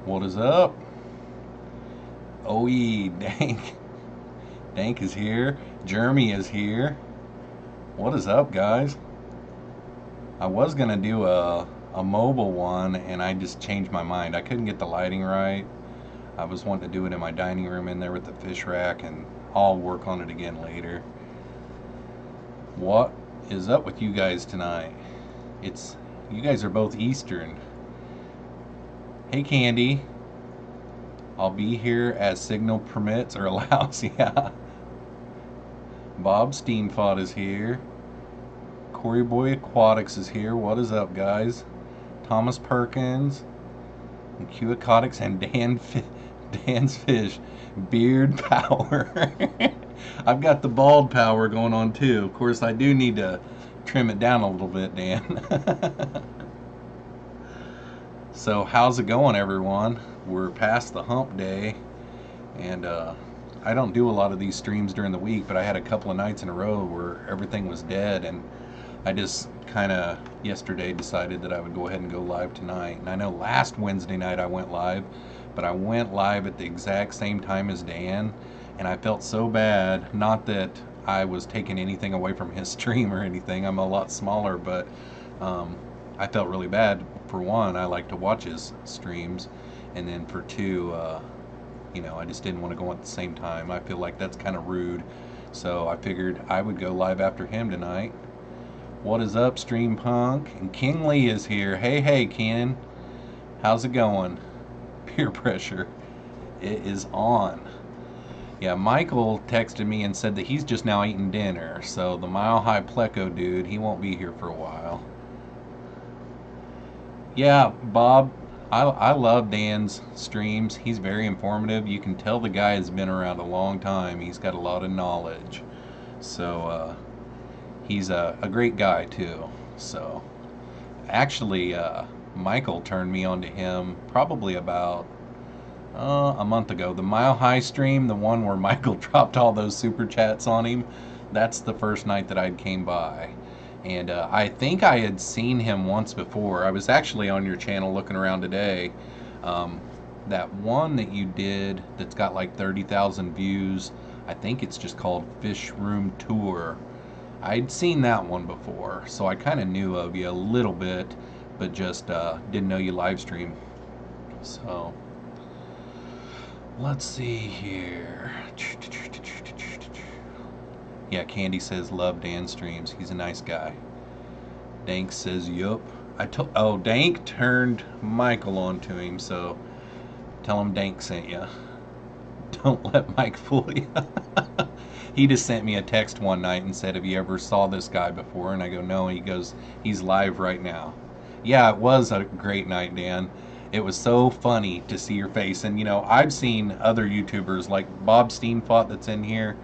What is up? OE Dank. Dank is here. Jeremy is here. What is up, guys? I was gonna do a mobile one and I just changed my mind. I couldn't get the lighting right. I was wanting to do it in my dining room in there with the fish rack, and I'll work on it again later. What is up with you guys tonight? It's you guys are both Eastern. Hey Candy, I'll be here as signal permits or allows. Yeah. Bob Steamfod is here. Corey Boy Aquatics is here. What is up, guys? Thomas Perkins, and Q Aquatics, and Dan's Fish. Beard power. I've got the bald power going on too. Of course, I do need to trim it down a little bit, Dan. So, how's it going, everyone? We're past the hump day, and I don't do a lot of these streams during the week, but I had a couple of nights in a row where everything was dead, and I just kind of yesterday decided that I would go ahead and go live tonight. And I know last Wednesday night I went live, but I went live at the exact same time as Dan, and I felt so bad. Not that I was taking anything away from his stream or anything. I'm a lot smaller, but I felt really bad. For one, I like to watch his streams, and then for two, I just didn't want to go at the same time. I feel like that's kind of rude, so I figured I would go live after him tonight. What is up, Stream Punk? And King Lee is here. Hey, Ken. How's it going? Peer pressure. It is on. Yeah, Michael texted me and said that he's just now eating dinner, so the Mile High Pleco dude, he won't be here for a while. Yeah, Bob, I love Dan's streams. He's very informative. You can tell the guy has been around a long time. He's got a lot of knowledge. So, he's a great guy, too. So, actually, Michael turned me on to him probably about a month ago. The Mile High stream, the one where Michael dropped all those super chats on him, that's the first night that I came by. And I think I had seen him once before. I was actually on your channel looking around today. That one that you did that's got like 30,000 views, I think it's just called Fish Room Tour. I'd seen that one before, so I kind of knew of you a little bit, but just didn't know you live stream. So, let's see here. Yeah, Candy says love Dan streams. He's a nice guy. Dank says yup. Dank turned Michael on to him, so tell him Dank sent you. Don't let Mike fool you. He just sent me a text one night and said, have you ever saw this guy before? And I go, no. He goes, he's live right now. Yeah, it was a great night, Dan. It was so funny to see your face. And, I've seen other YouTubers like Bob Steenfot that's in here.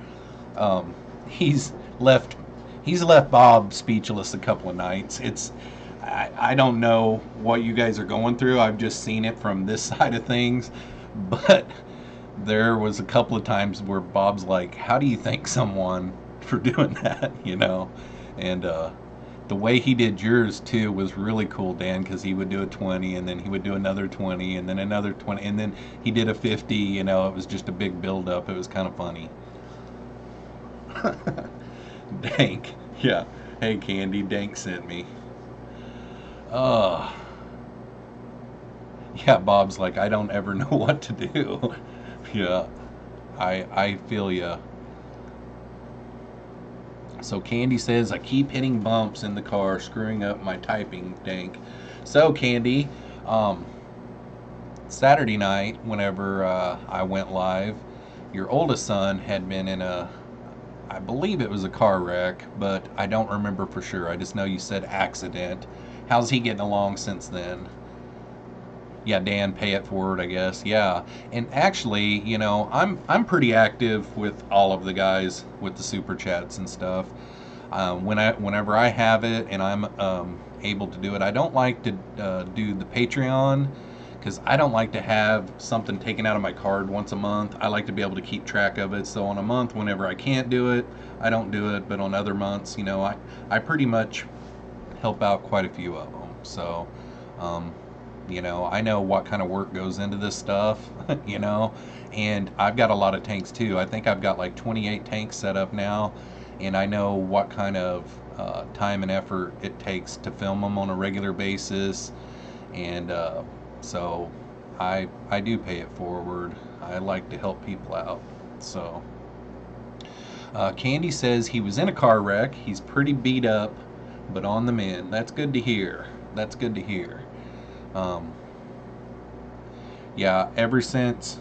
He's left Bob speechless a couple of nights. I don't know what you guys are going through. I've just seen it from this side of things, but there was a couple of times where Bob's like, how do you thank someone for doing that, and the way he did yours too was really cool, Dan, because he would do a 20 and then he would do another 20 and then another 20 and then he did a 50. It was just a big build up. It was kind of funny. Dank. Yeah. Hey, Candy. Dank sent me. Yeah, Bob's like, I don't ever know what to do. Yeah. I feel ya. So Candy says, I keep hitting bumps in the car, screwing up my typing, Dank. So, Candy, Saturday night, whenever I went live, your oldest son had been in I believe it was a car wreck, but I don't remember for sure. I just know you said accident. How's he getting along since then? Yeah, Dan, pay it forward, I guess. Yeah, and actually, I'm pretty active with all of the guys with the super chats and stuff. Whenever I have it and I'm able to do it, I don't like to do the Patreon, because I don't like to have something taken out of my card once a month. I like to be able to keep track of it. So on a month, whenever I can't do it, I don't do it. But on other months, I pretty much help out quite a few of them. So You know, I know what kind of work goes into this stuff, you know, and I've got a lot of tanks too. I think I've got like 28 tanks set up now, and I know what kind of time and effort it takes to film them on a regular basis, and so I do pay it forward. I like to help people out. So Candy says he was in a car wreck. He's pretty beat up, but on the mend. That's good to hear. That's good to hear. Um, yeah, ever since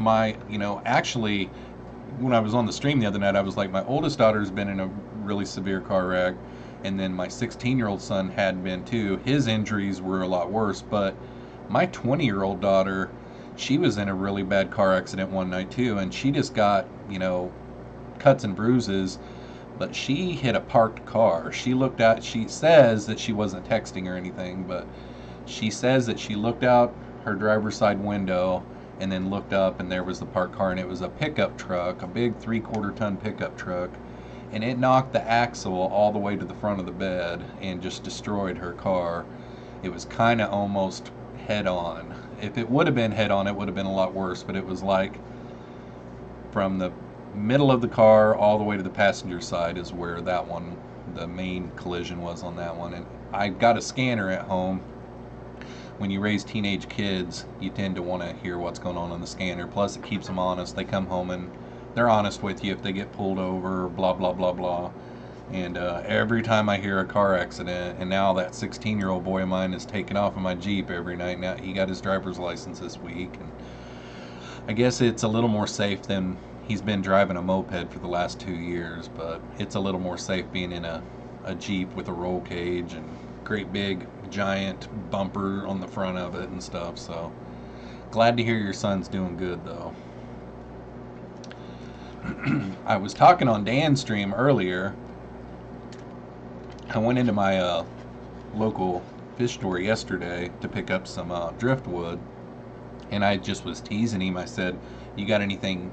my, you know, actually, when I was on the stream the other night, I was like, my oldest daughter's been in a really severe car wreck, and then my 16-year-old son had been too. His injuries were a lot worse, but my 20-year-old daughter, she was in a really bad car accident one night too, and she just got, you know, cuts and bruises, but she hit a parked car. She looked out, she says that she wasn't texting or anything, but she says that she looked out her driver's side window and then looked up, and there was the parked car, and it was a pickup truck, a big 3/4 ton pickup truck, and it knocked the axle all the way to the front of the bed and just destroyed her car. It was kind of almost head on. If it would have been head on, it would have been a lot worse, but it was like from the middle of the car all the way to the passenger side is where that one, the main collision was on that one. And I've got a scanner at home. When you raise teenage kids, you tend to want to hear what's going on the scanner. Plus, it keeps them honest. They come home and they're honest with you if they get pulled over, blah, blah, blah, blah. And every time I hear a car accident, and now that 16-year-old boy of mine is taking off in my Jeep every night. Now he got his driver's license this week, and I guess it's a little more safe than he's been driving a moped for the last 2 years, but it's a little more safe being in a Jeep with a roll cage and great big giant bumper on the front of it and stuff. So glad to hear your son's doing good though. I was talking on Dan's stream earlier. I went into my local fish store yesterday to pick up some driftwood, and I just was teasing him. I said, "You got anything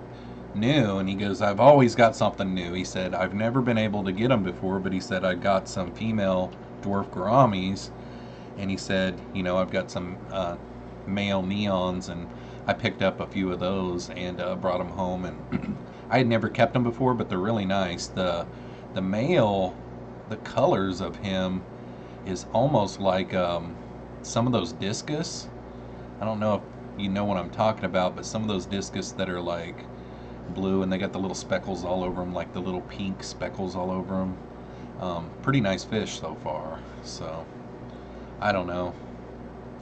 new?" And he goes, "I've always got something new." He said, "I've never been able to get them before, but," he said, "I got some female dwarf gouramis," and he said, "You know, I've got some male neons," and I picked up a few of those and brought them home, and I had never kept them before, but they're really nice. The male, the colors of him is almost like some of those discus. I don't know if you know what I'm talking about, but some of those discus that are like blue and they got the little speckles all over them, like the little pink speckles all over them. Pretty nice fish so far. So I don't know.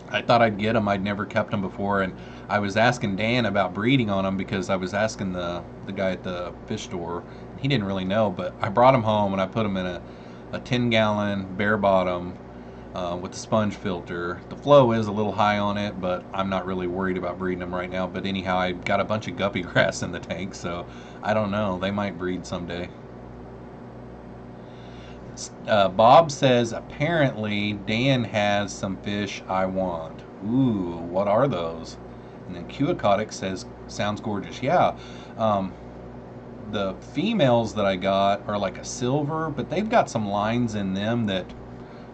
I thought I'd get them. I'd never kept them before, and I was asking Dan about breeding on them because I was asking the guy at the fish store. He didn't really know, but I brought them home and I put them in a 10-gallon bare bottom with the sponge filter. The flow is a little high on it, but I'm not really worried about breeding them right now. But anyhow, I got a bunch of guppy grass in the tank, so I don't know. They might breed someday. Bob says, apparently Dan has some fish I want. Ooh, what are those? And then Q-Aquatic says, sounds gorgeous. Yeah, the females that I got are like a silver, but they've got some lines in them that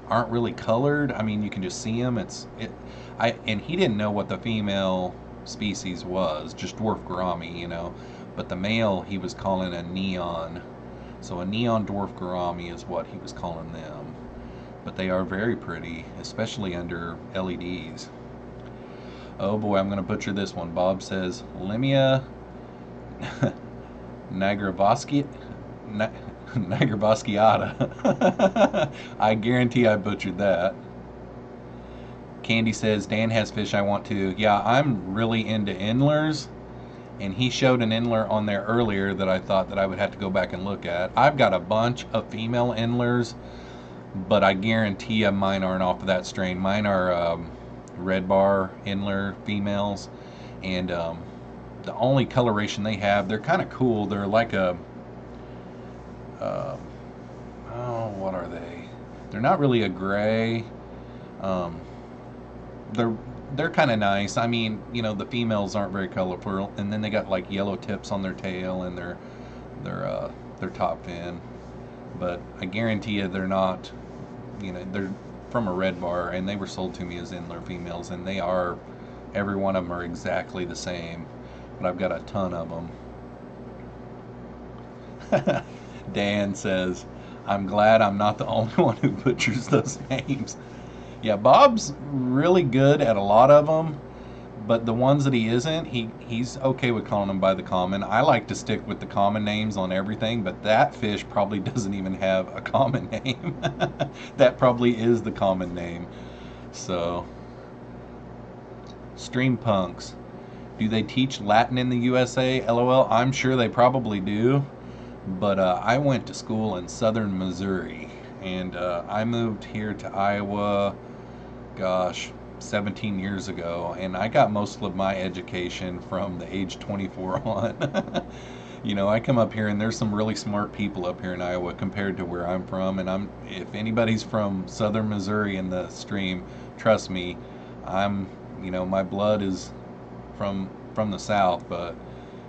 aren't really colored. I mean, you can just see them. And he didn't know what the female species was, just dwarf gourami, you know. But the male he was calling a neon. So a neon dwarf gourami is what he was calling them. But they are very pretty, especially under LEDs. Oh boy, I'm going to butcher this one. Bob says Limia Nigrobosciata. I guarantee I butchered that. Candy says, Dan has fish I want to. Yeah, I'm really into endlers, and he showed an endler on there earlier that I thought that I would have to go back and look at. I've got a bunch of female endlers, but I guarantee you mine aren't off of that strain. Mine are red bar endler females, and the only coloration they have, they're kind of cool. They're like a what are they? They're not really a gray. They're kind of nice. I mean, you know, the females aren't very colorful, and then they got like yellow tips on their tail and their top fin. But I guarantee you they're not, you know, they're from a red bar, and they were sold to me as Inler females, and they are, every one of them are exactly the same, but I've got a ton of them. Dan says, I'm glad I'm not the only one who butchers those names. Yeah, Bob's really good at a lot of them, but the ones that he isn't, he's okay with calling them by the common. I like to stick with the common names on everything, but that fish probably doesn't even have a common name. That probably is the common name. So, stream punks. Do they teach Latin in the USA? LOL, I'm sure they probably do. But I went to school in southern Missouri, and I moved here to Iowa, gosh, 17 years ago, and I got most of my education from the age 24 on. You know, I come up here and there's some really smart people up here in Iowa compared to where I'm from, and if anybody's from southern Missouri in the stream, trust me, you know, my blood is from the south, but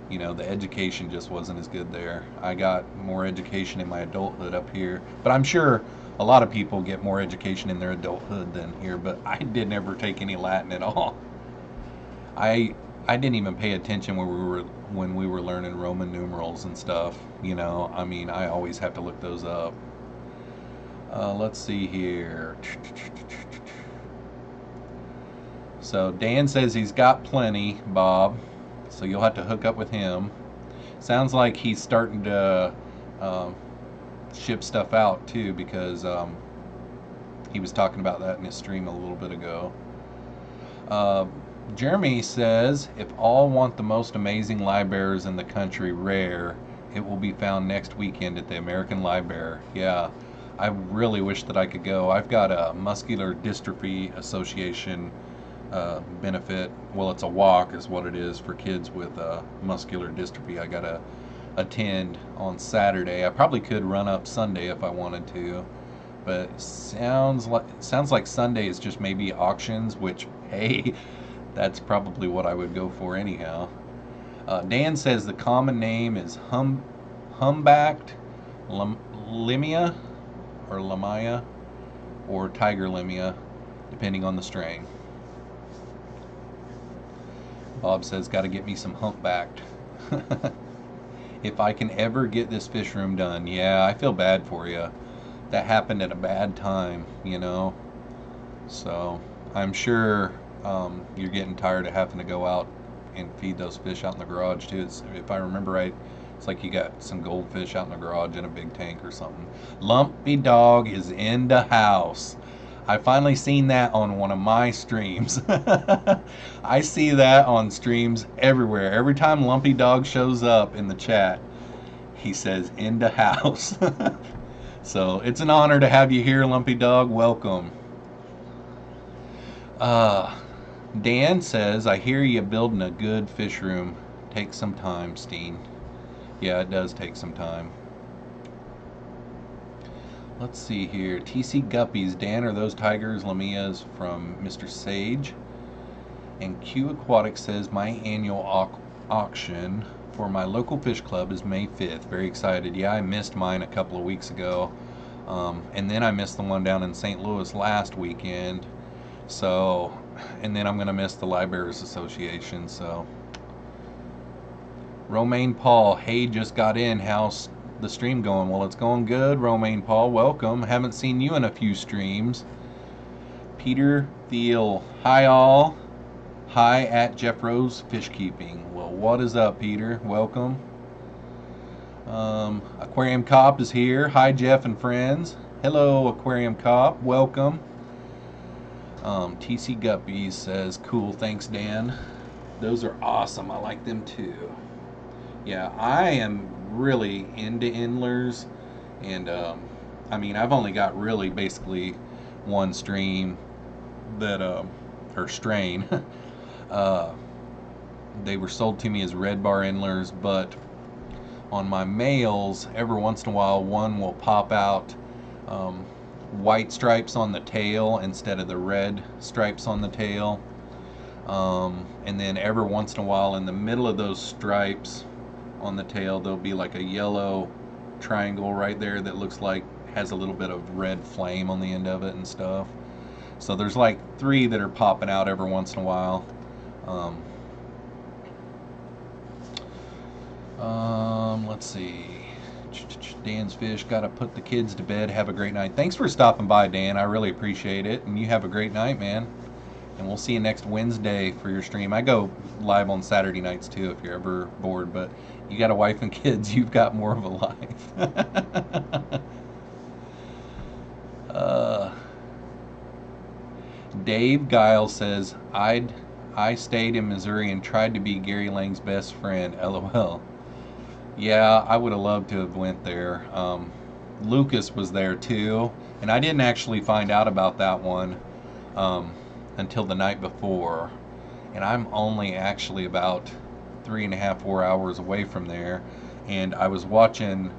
you know, the education just wasn't as good there. I got more education in my adulthood up here, but I'm sure a lot of people get more education in their adulthood than here, but I didn't ever take any Latin at all. I didn't even pay attention when we were learning Roman numerals and stuff, you know. I mean, I always have to look those up. Let's see here. So Dan says he's got plenty, Bob, so you'll have to hook up with him. Sounds like he's starting to ship stuff out too, because he was talking about that in his stream a little bit ago. Jeremy says, if all want the most amazing livebearers in the country rare, it will be found next weekend at the American Livebearer. Yeah, I really wish that I could go. I've got a Muscular Dystrophy Association benefit. Well, it's a walk is what it is for kids with muscular dystrophy. I gotta attend on Saturday. I probably could run up Sunday if I wanted to, but sounds like Sunday is just maybe auctions, which, hey, that's probably what I would go for anyhow. Dan says the common name is humbacked limia or lamia or tiger limia, depending on the strain. Bob says, got to get me some humpbacked. If I can ever get this fish room done. Yeah, I feel bad for you. That happened at a bad time, you know. So I'm sure you're getting tired of having to go out and feed those fish out in the garage too. If I remember right, it's like you got some goldfish out in the garage in a big tank or something. Lumpy Dog is in the house. I finally seen that on one of my streams. I see that on streams everywhere. Every time Lumpy Dog shows up in the chat, he says in the house. So it's an honor to have you here, Lumpy Dog. Welcome. Dan says, I hear you building a good fish room. Takes some time, Steen. Yeah, it does take some time. Let's see here. TC Guppies. Dan, are those tigers Lamias from Mr. Sage? And Q Aquatic says, my annual auction for my local fish club is May 5th. Very excited. Yeah, I missed mine a couple of weeks ago. And then I missed the one down in St. Louis last weekend. So, and then I'm going to miss the Livebearers Association. So, Romaine Paul, hey, just got in. How's the stream going? Well, it's going good, Romaine Paul. Welcome. Haven't seen you in a few streams. Peter Thiel, hi all. Hi at Jeffroz FishKeeping. Well, what is up, Peter? Welcome. Aquarium Cop is here. Hi, Jeff and friends. Hello, Aquarium Cop. Welcome. TC Guppies says, cool, thanks, Dan. Those are awesome. I like them too. Yeah, I am really into Endlers, and I mean, I've only got really basically one stream that or strain. They were sold to me as red bar Endlers, but on my males, every once in a while one will pop out white stripes on the tail instead of the red stripes on the tail, and then every once in a while in the middle of those stripes on the tail there'll be like a yellow triangle right there that looks like has a little bit of red flame on the end of it and stuff. So there's like 3 that are popping out every once in a while. Um, let's see. Dan's Fish, gotta put the kids to bed. Have a great night. Thanks for stopping by, Dan. I really appreciate it. And you have a great night, man. And we'll see you next Wednesday for your stream. I go live on Saturday nights too if you're ever bored, but you got a wife and kids, you've got more of a life. Dave Giles says, I stayed in Missouri and tried to be Gary Lang's best friend. LOL. Yeah, I would have loved to have went there. Lucas was there too, and I didn't actually find out about that one until the night before. And I'm only actually about 3.5, 4 hours away from there. And I was watching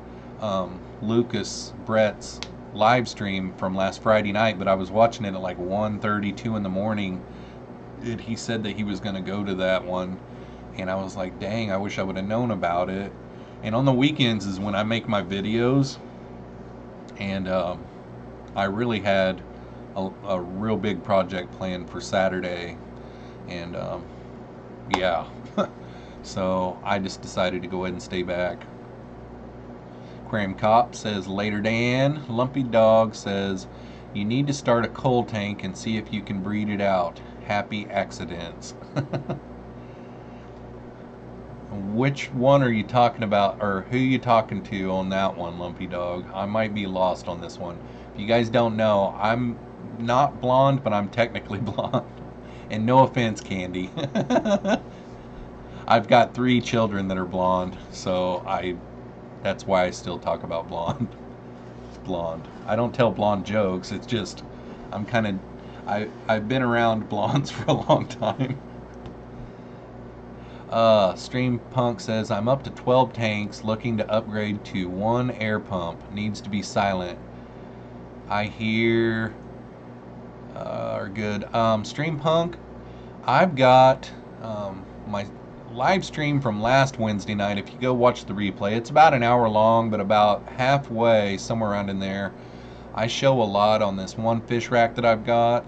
Lucas Brett's live stream from last Friday night, but I was watching it at like 1:30, 2 in the morning. And he said that he was going to go to that one. And I was like, dang, I wish I would have known about it. And on the weekends is when I make my videos. And I really had a real big project planned for Saturday. And yeah. So I just decided to go ahead and stay back. Aquarium Cop says, later Dan. Lumpy Dog says, you need to start a coal tank and see if you can breed it out. Happy accidents. Which one are you talking about, or who are you talking to on that one, Lumpy Dog? I might be lost on this one. If you guys don't know, I'm not blonde, but I'm technically blonde. And no offense, Candy. I've got 3 children that are blonde, so that's why I still talk about blonde. Blonde. I don't tell blonde jokes. It's just I've been around blondes for a long time. Stream Punk says, I'm up to 12 tanks, looking to upgrade to 1 air pump. Needs to be silent. I hear are good. Stream Punk, I've got my live stream from last Wednesday night. If you go watch the replay, it's about an hour long, but about halfway, somewhere around in there, I show a lot on this one fish rack that I've got,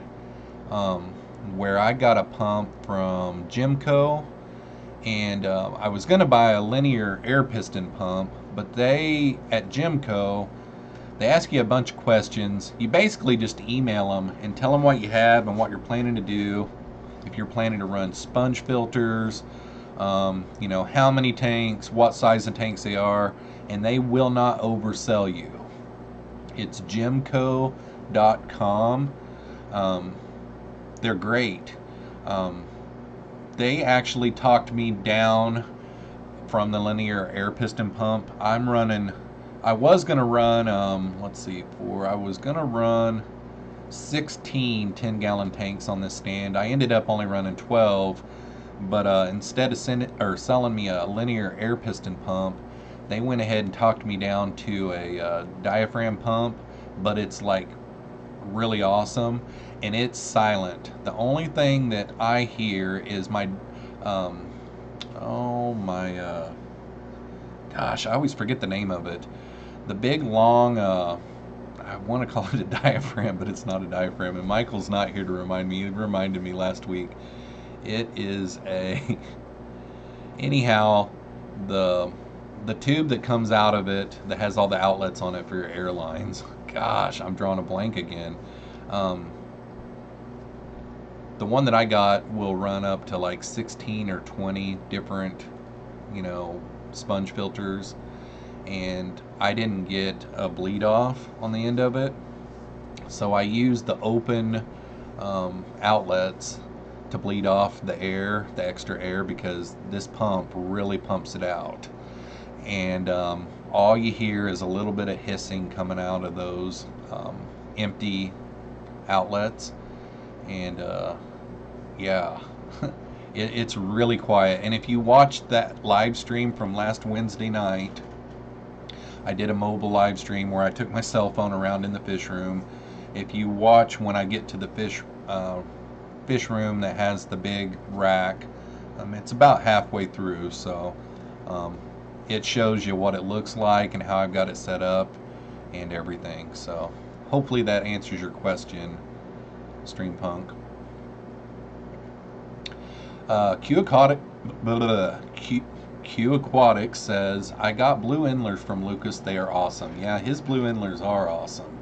where I got a pump from Jimco. And I was going to buy a linear air piston pump, but at Jimco, they ask you a bunch of questions. You basically just email them and tell them what you have and what you're planning to do. If you're planning to run sponge filters, how many tanks, what size of tanks they are, and they will not oversell you. It's jimco.com. They're great. They actually talked me down from the linear air piston pump. I was going to run, I was going to run 16 10-gallon tanks on this stand. I ended up only running 12, but instead of selling me a linear air piston pump, they went ahead and talked me down to a diaphragm pump, but it's like really awesome, and it's silent. The only thing that I hear is my gosh, I always forget the name of it. The big long I want to call it a diaphragm, but it's not a diaphragm, and Michael's not here to remind me. He reminded me last week. It is anyhow, the tube that comes out of it that has all the outlets on it for your airlines. Gosh, I'm drawing a blank again. The one that I got will run up to like 16 or 20 different, sponge filters, and I didn't get a bleed off on the end of it, so I used the open outlets to bleed off the extra air, because this pump really pumps it out. And all you hear is a little bit of hissing coming out of those empty outlets. And yeah, it's really quiet. And if you watched that live stream from last Wednesday night, I did a mobile live stream where I took my cell phone around in the fish room. If you watch when I get to the fish room that has the big rack, it's about halfway through, so it shows you what it looks like and how I've got it set up and everything. So hopefully that answers your question, Stream Punk. Q Aquatics says, I got blue endlers from Lucas. They are awesome. Yeah, his blue endlers are awesome.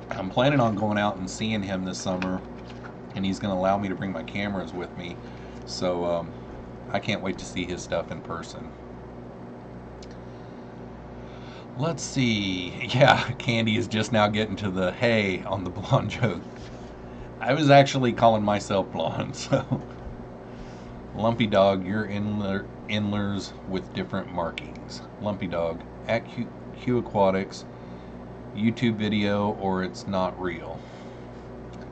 I'm planning on going out and seeing him this summer, and he's going to allow me to bring my cameras with me. So I can't wait to see his stuff in person. Let's see. Yeah, Candy is just now getting to the hey on the blonde joke. I was actually calling myself blonde, so. Lumpy Dog, your endlers with different markings. Lumpy Dog, at Q Aquatics, YouTube video, or it's not real.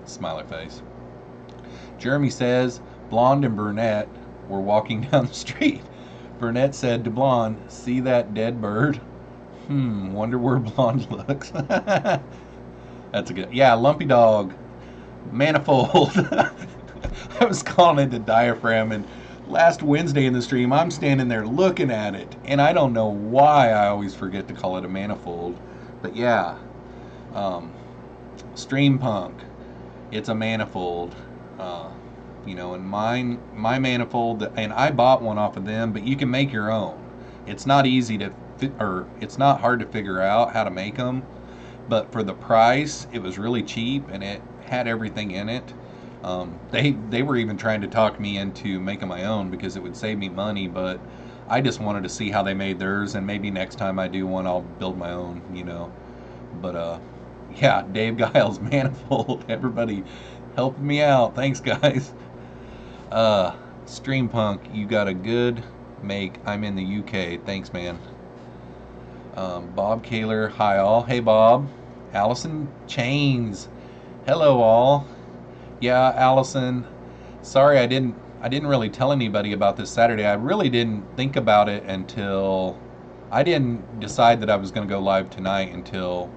Smiley face. Jeremy says, Blonde and Burnett were walking down the street. Burnett said to Blonde, see that dead bird? Wonder where Blonde looks. That's a good, yeah, Lumpy Dog, Manifold. I was calling it the diaphragm, and last Wednesday in the stream, I'm standing there looking at it, and I don't know why I always forget to call it a manifold. But yeah, Stream Punk, it's a manifold. You know, and my manifold, and I bought one off of them, but you can make your own. It's not easy to or it's not hard to figure out how to make them, but for the price, it was really cheap, and it had everything in it. They were even trying to talk me into making my own because it would save me money, but I just wanted to see how they made theirs, and maybe next time I do one, I'll build my own, you know. But yeah, Dave Giles, Manifold, everybody helping me out. Thanks, guys. Stream Punk, you got a good make. I'm in the UK. Thanks, man. Bob Kaler, hi all. Hey, Bob. Allison Chains, hello all. Yeah, Allison, sorry I didn't really tell anybody about this Saturday. I really didn't think about it until I didn't decide that I was going to go live tonight until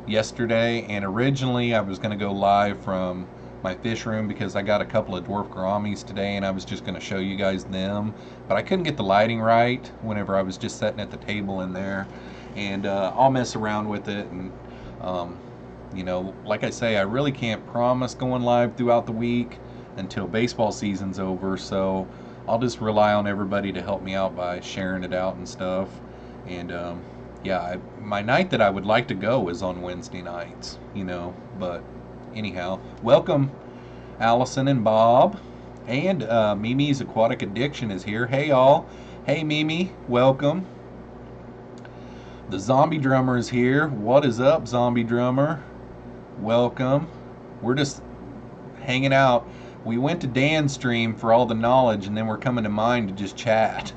yesterday, and originally I was going to go live from my fish room because I got a couple of dwarf gouramis today, and I was just going to show you guys them, but I couldn't get the lighting right whenever I was just sitting at the table in there, and I'll mess around with it, and you know, like I say, I really can't promise going live throughout the week until baseball season's over, so I'll just rely on everybody to help me out by sharing it out and stuff. And yeah, my night that I would like to go is on Wednesday nights, you know, but anyhow, welcome Allison and Bob, and Mimi's Aquatic Addiction is here. Hey y'all. Hey Mimi, welcome. The Zombie Drummer is here. What is up, Zombie Drummer? Welcome. We're just hanging out. We went to Dan's stream for all the knowledge, and then we're coming to mine to just chat.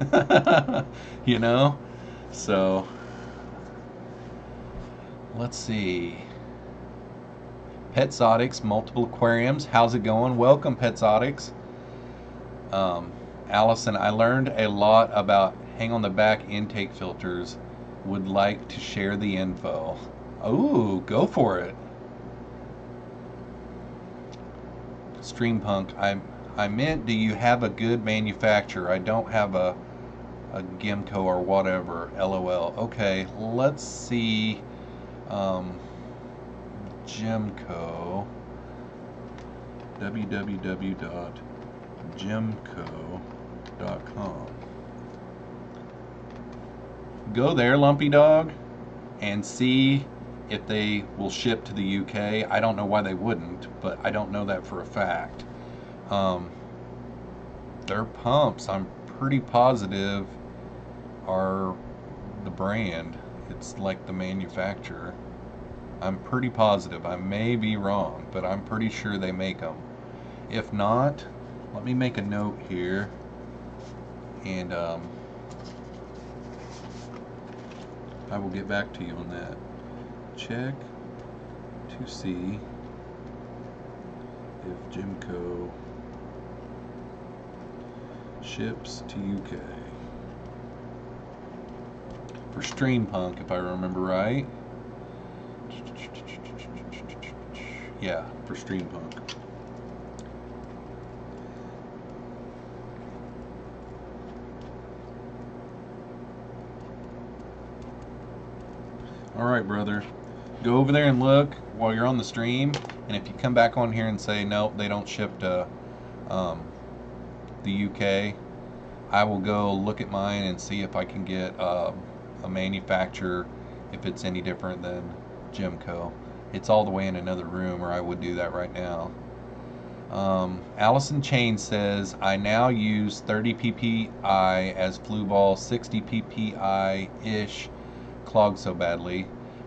You know? So, let's see. Petzotics, multiple aquariums. How's it going? Welcome, Petzotics. Allison, I learned a lot about hang on the back intake filters. Would like to share the info. Ooh, go for it. Stream Punk, I meant, do you have a good manufacturer? I don't have a Gimco or whatever. LOL. Okay, let's see. Gimco. www.gimco.com. Go there, Lumpy Dog, and see if they will ship to the UK. I don't know why they wouldn't, but I don't know that for a fact. Their pumps, I'm pretty positive, are the brand. It's like the manufacturer. I'm pretty positive. I may be wrong, but I'm pretty sure they make them. If not, let me make a note here, and I will get back to you on that. Check to see if Gimco ships to UK. For Stream Punk, if I remember right. Yeah, for Stream Punk. Alright, brother. Go over there and look while you're on the stream, and if you come back on here and say nope, they don't ship to the UK, I will go look at mine and see if I can get a manufacturer, if it's any different than Gemco. It's all the way in another room, or I would do that right now. Allison Chain says, I now use 30 ppi as flu ball, 60 ppi-ish clogged so badly.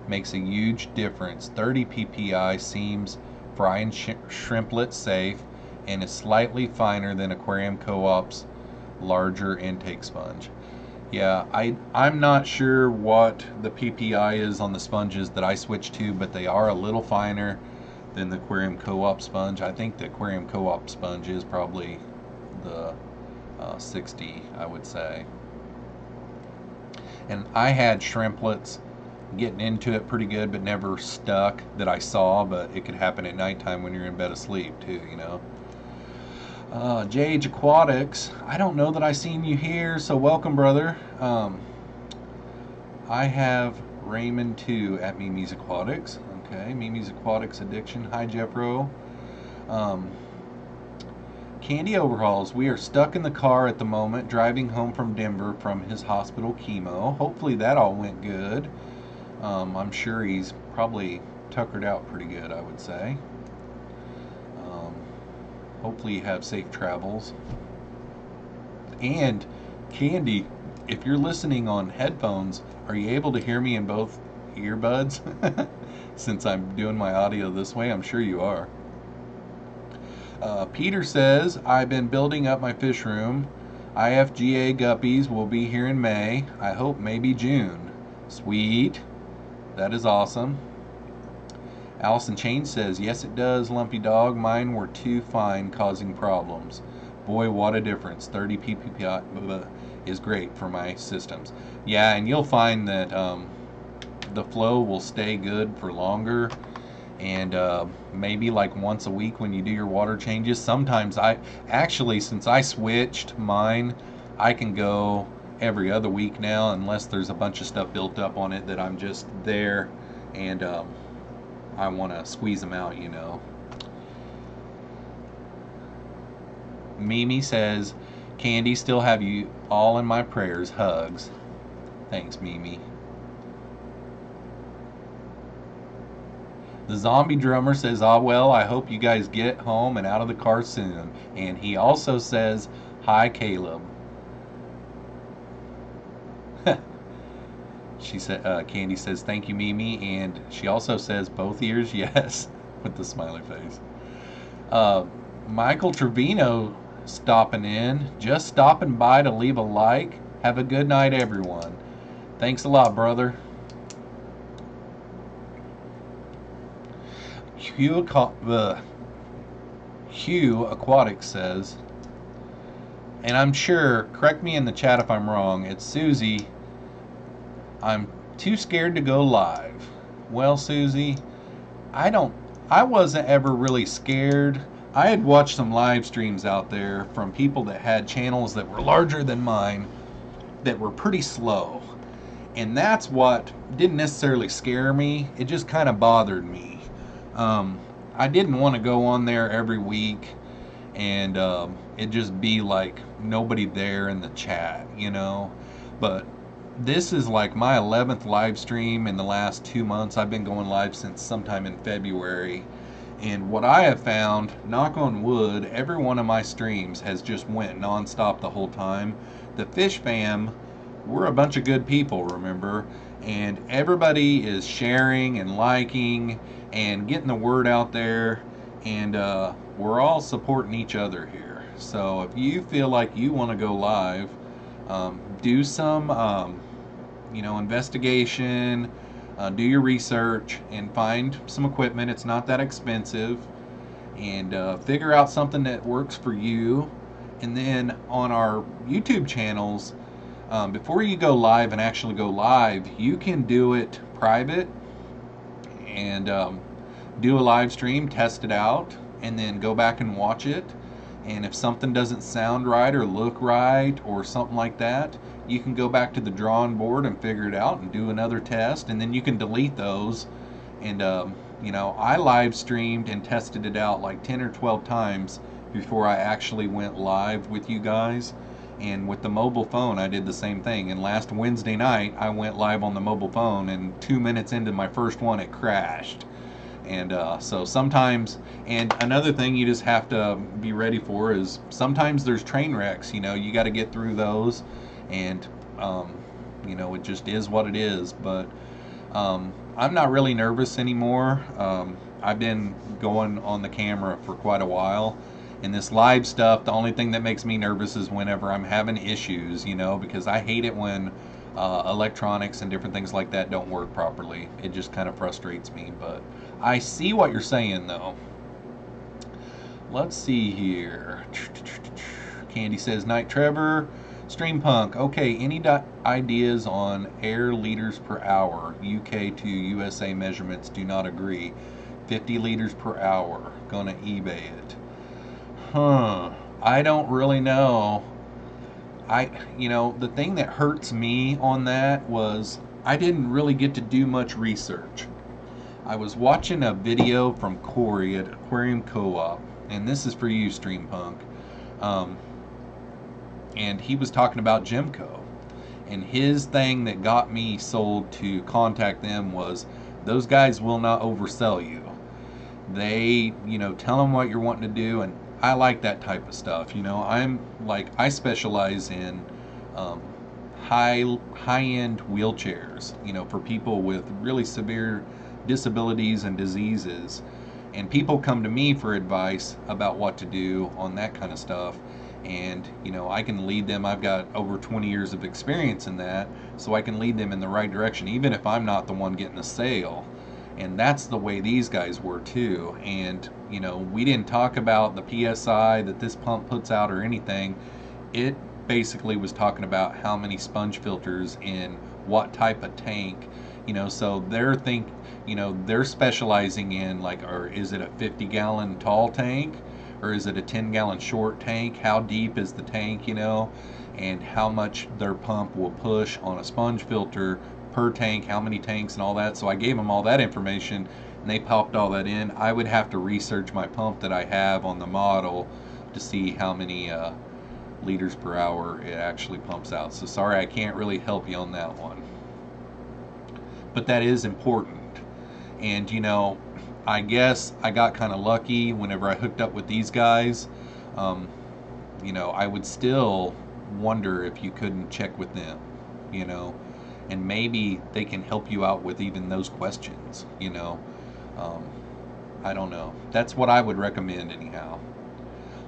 Makes a huge difference. 30 ppi seems frying shrimplets safe and is slightly finer than Aquarium Co-op's larger intake sponge. Yeah, I'm not sure what the PPI is on the sponges that I switched to, but they are a little finer than the Aquarium Co-op sponge. I think the Aquarium Co-op sponge is probably the 60, I would say. And I had shrimplets getting into it pretty good, but never stuck that I saw, but it could happen at nighttime when you're in bed asleep too, you know. JH Aquatics, I don't know that I seen you here, so welcome, brother. I have Raymond too at Mimi's Aquatics. Okay, Mimi's Aquatics Addiction. Hi, Jeffro. Candy Overhauls. We are stuck in the car at the moment, driving home from Denver from his hospital chemo. Hopefully that all went good. I'm sure he's probably tuckered out pretty good, I would say. Hopefully you have safe travels. And Candy, if you're listening on headphones, are you able to hear me in both earbuds? Since I'm doing my audio this way, I'm sure you are. Peter says, I've been building up my fish room. IFGA guppies will be here in May. I hope maybe June. Sweet. That is awesome. Allison Chain says, yes it does, Lumpy Dog. Mine were too fine, causing problems. Boy, what a difference. 30 ppi is great for my systems. Yeah, and you'll find that the flow will stay good for longer, and maybe like once a week when you do your water changes. Sometimes since I switched mine, I can go every other week now, unless there's a bunch of stuff built up on it that I'm just there and I want to squeeze them out, you know. Mimi says, Candy, still have you all in my prayers. Hugs. Thanks, Mimi. The zombie drummer says, ah, well, I hope you guys get home and out of the car soon. And he also says, hi, Caleb. She said, Candy says, thank you, Mimi. And she also says, both ears, yes, with the smiley face. Michael Trevino stopping in, just stopping by to leave a like. Have a good night, everyone. Thanks a lot, brother. Hugh Aquatics says, and I'm sure, correct me in the chat if I'm wrong, it's Susie, I'm too scared to go live. Well, Susie, I wasn't ever really scared. I had watched some live streams out there from people that had channels that were larger than mine that were pretty slow. And that's what didn't necessarily scare me. It just kind of bothered me. I didn't want to go on there every week and it just be like nobody there in the chat, you know. But this is like my 11th live stream in the last 2 months. I've been going live since sometime in February. And what I have found, knock on wood, every one of my streams has just went nonstop the whole time. The Fish Fam, we're a bunch of good people, remember? And everybody is sharing and liking and getting the word out there. And we're all supporting each other here. So if you feel like you want to go live, do some investigation, do your research and find some equipment. It's not that expensive, and figure out something that works for you. And then on our YouTube channels, before you go live and actually go live, you can do it private and do a live stream, test it out, and then go back and watch it. And if something doesn't sound right or look right or something like that, you can go back to the drawing board and figure it out and do another test, and then you can delete those And you know, I live streamed and tested it out like 10 or 12 times before I actually went live with you guys. And with the mobile phone, I did the same thing. And last Wednesday night, I went live on the mobile phone, and 2 minutes into my first one, it crashed. And so sometimes, and another thing you just have to be ready for is sometimes there's train wrecks. You know, you got to get through those, and you know, it just is what it is. But I'm not really nervous anymore. I've been going on the camera for quite a while. And this live stuff, the only thing that makes me nervous is whenever I'm having issues, you know, because I hate it when electronics and different things like that don't work properly. It just kind of frustrates me. But I see what you're saying, though. Let's see here. Candy says, Night Trevor, Streampunk. Okay, any ideas on air liters per hour? UK to USA measurements do not agree. 50 liters per hour. Gonna eBay it. I don't really know. You know, the thing that hurts me on that was I didn't really get to do much research. I was watching a video from Corey at Aquarium Co-op, and this is for you, Streampunk. And he was talking about Gemco. And his thing that got me sold to contact them was those guys will not oversell you. They, you know, tell them what you're wanting to do, and I like that type of stuff. You know, I specialize in high-end wheelchairs, you know, for people with really severe disabilities and diseases. And people come to me for advice about what to do on that kind of stuff. And, you know, I can lead them. I've got over 20 years of experience in that, so I can lead them in the right direction, even if I'm not the one getting the sale. And that's the way these guys were too. And, you know, we didn't talk about the PSI that this pump puts out or anything. It basically was talking about how many sponge filters in what type of tank, you know, so they're specializing in, like, or is it a 50-gallon tall tank, or is it a 10-gallon short tank? How deep is the tank, you know, and how much their pump will push on a sponge filter per tank, how many tanks and all that. So I gave them all that information, and they popped all that in. I would have to research my pump that I have on the model to see how many liters per hour it actually pumps out. So sorry, I can't really help you on that one. But that is important. And, you know, I guess I got kind of lucky whenever I hooked up with these guys. You know, I would still wonder if you couldn't check with them, you know, and maybe they can help you out with even those questions, you know. I don't know. That's what I would recommend anyhow.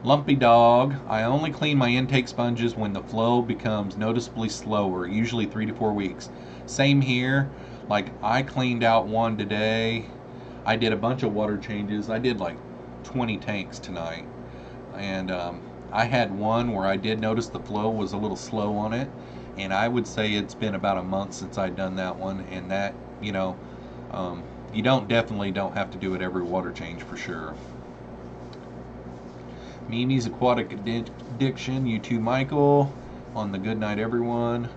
Lumpy Dog, I only clean my intake sponges when the flow becomes noticeably slower, usually 3 to 4 weeks. Same here. Like, I cleaned out one today. I did a bunch of water changes. I did like 20 tanks tonight. And I had one where I did notice the flow was a little slow on it. And I would say it's been about a month since I'd done that one. And that, you know, you definitely don't have to do it every water change for sure. Mimi's Aquatic Addiction, you too, Michael, on the Good Night Everyone.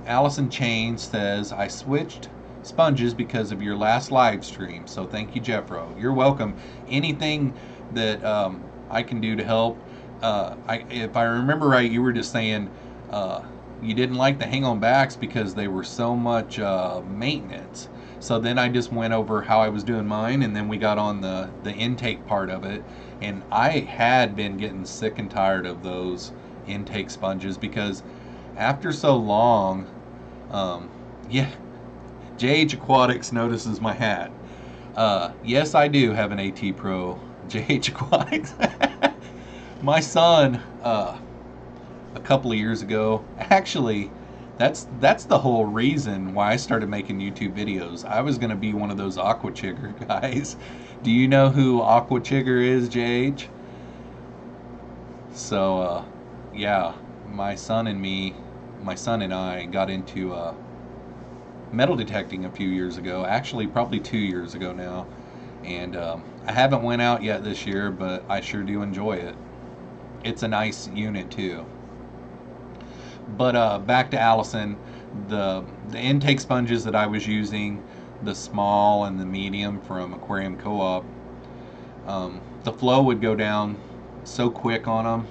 Allison Chain says, I switched sponges because of your last live stream, so thank you, Jeffro. You're welcome. Anything that I can do to help. If I remember right, you were just saying you didn't like the hang-on backs because they were so much maintenance. So then I just went over how I was doing mine, and then we got on the intake part of it. And I had been getting sick and tired of those intake sponges because after so long, yeah, JH Aquatics notices my hat. Yes, I do have an AT Pro JH Aquatics. My son, a couple of years ago, actually, that's the whole reason why I started making YouTube videos. I was going to be one of those Aqua Chigger guys. Do you know who Aqua Chigger is, JH? So, yeah, my son and I got into metal detecting a few years ago. Actually, probably 2 years ago now. And I haven't went out yet this year, but I sure do enjoy it. It's a nice unit too. But back to Allison, the intake sponges that I was using, the small and the medium from Aquarium Co-op, the flow would go down so quick on them,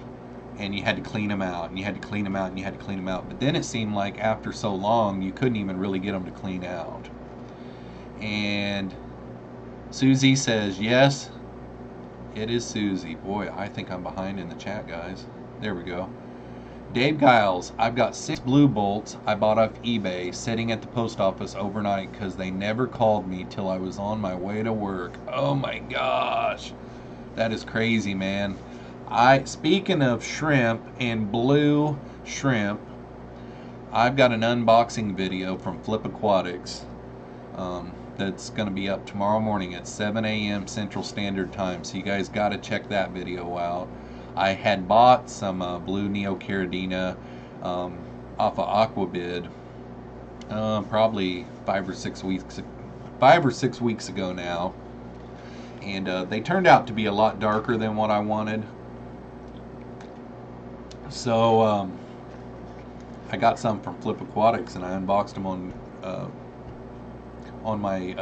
and you had to clean them out, and you had to clean them out, and you had to clean them out. But then it seemed like after so long, you couldn't even really get them to clean out. And Susie says, yes, it is Susie. Boy, I think I'm behind in the chat, guys. There we go. Dave Giles, I've got 6 blue bolts I bought off eBay sitting at the post office overnight because they never called me till I was on my way to work. Oh my gosh. That is crazy, man. Speaking of shrimp and blue shrimp, I've got an unboxing video from Flip Aquatics that's going to be up tomorrow morning at 7 a.m. Central Standard Time, so you guys got to check that video out. I had bought some blue Neocaridina off of Aquabid probably 5 or 6 weeks ago now, and they turned out to be a lot darker than what I wanted. So I got some from Flip Aquatics, and I unboxed them on my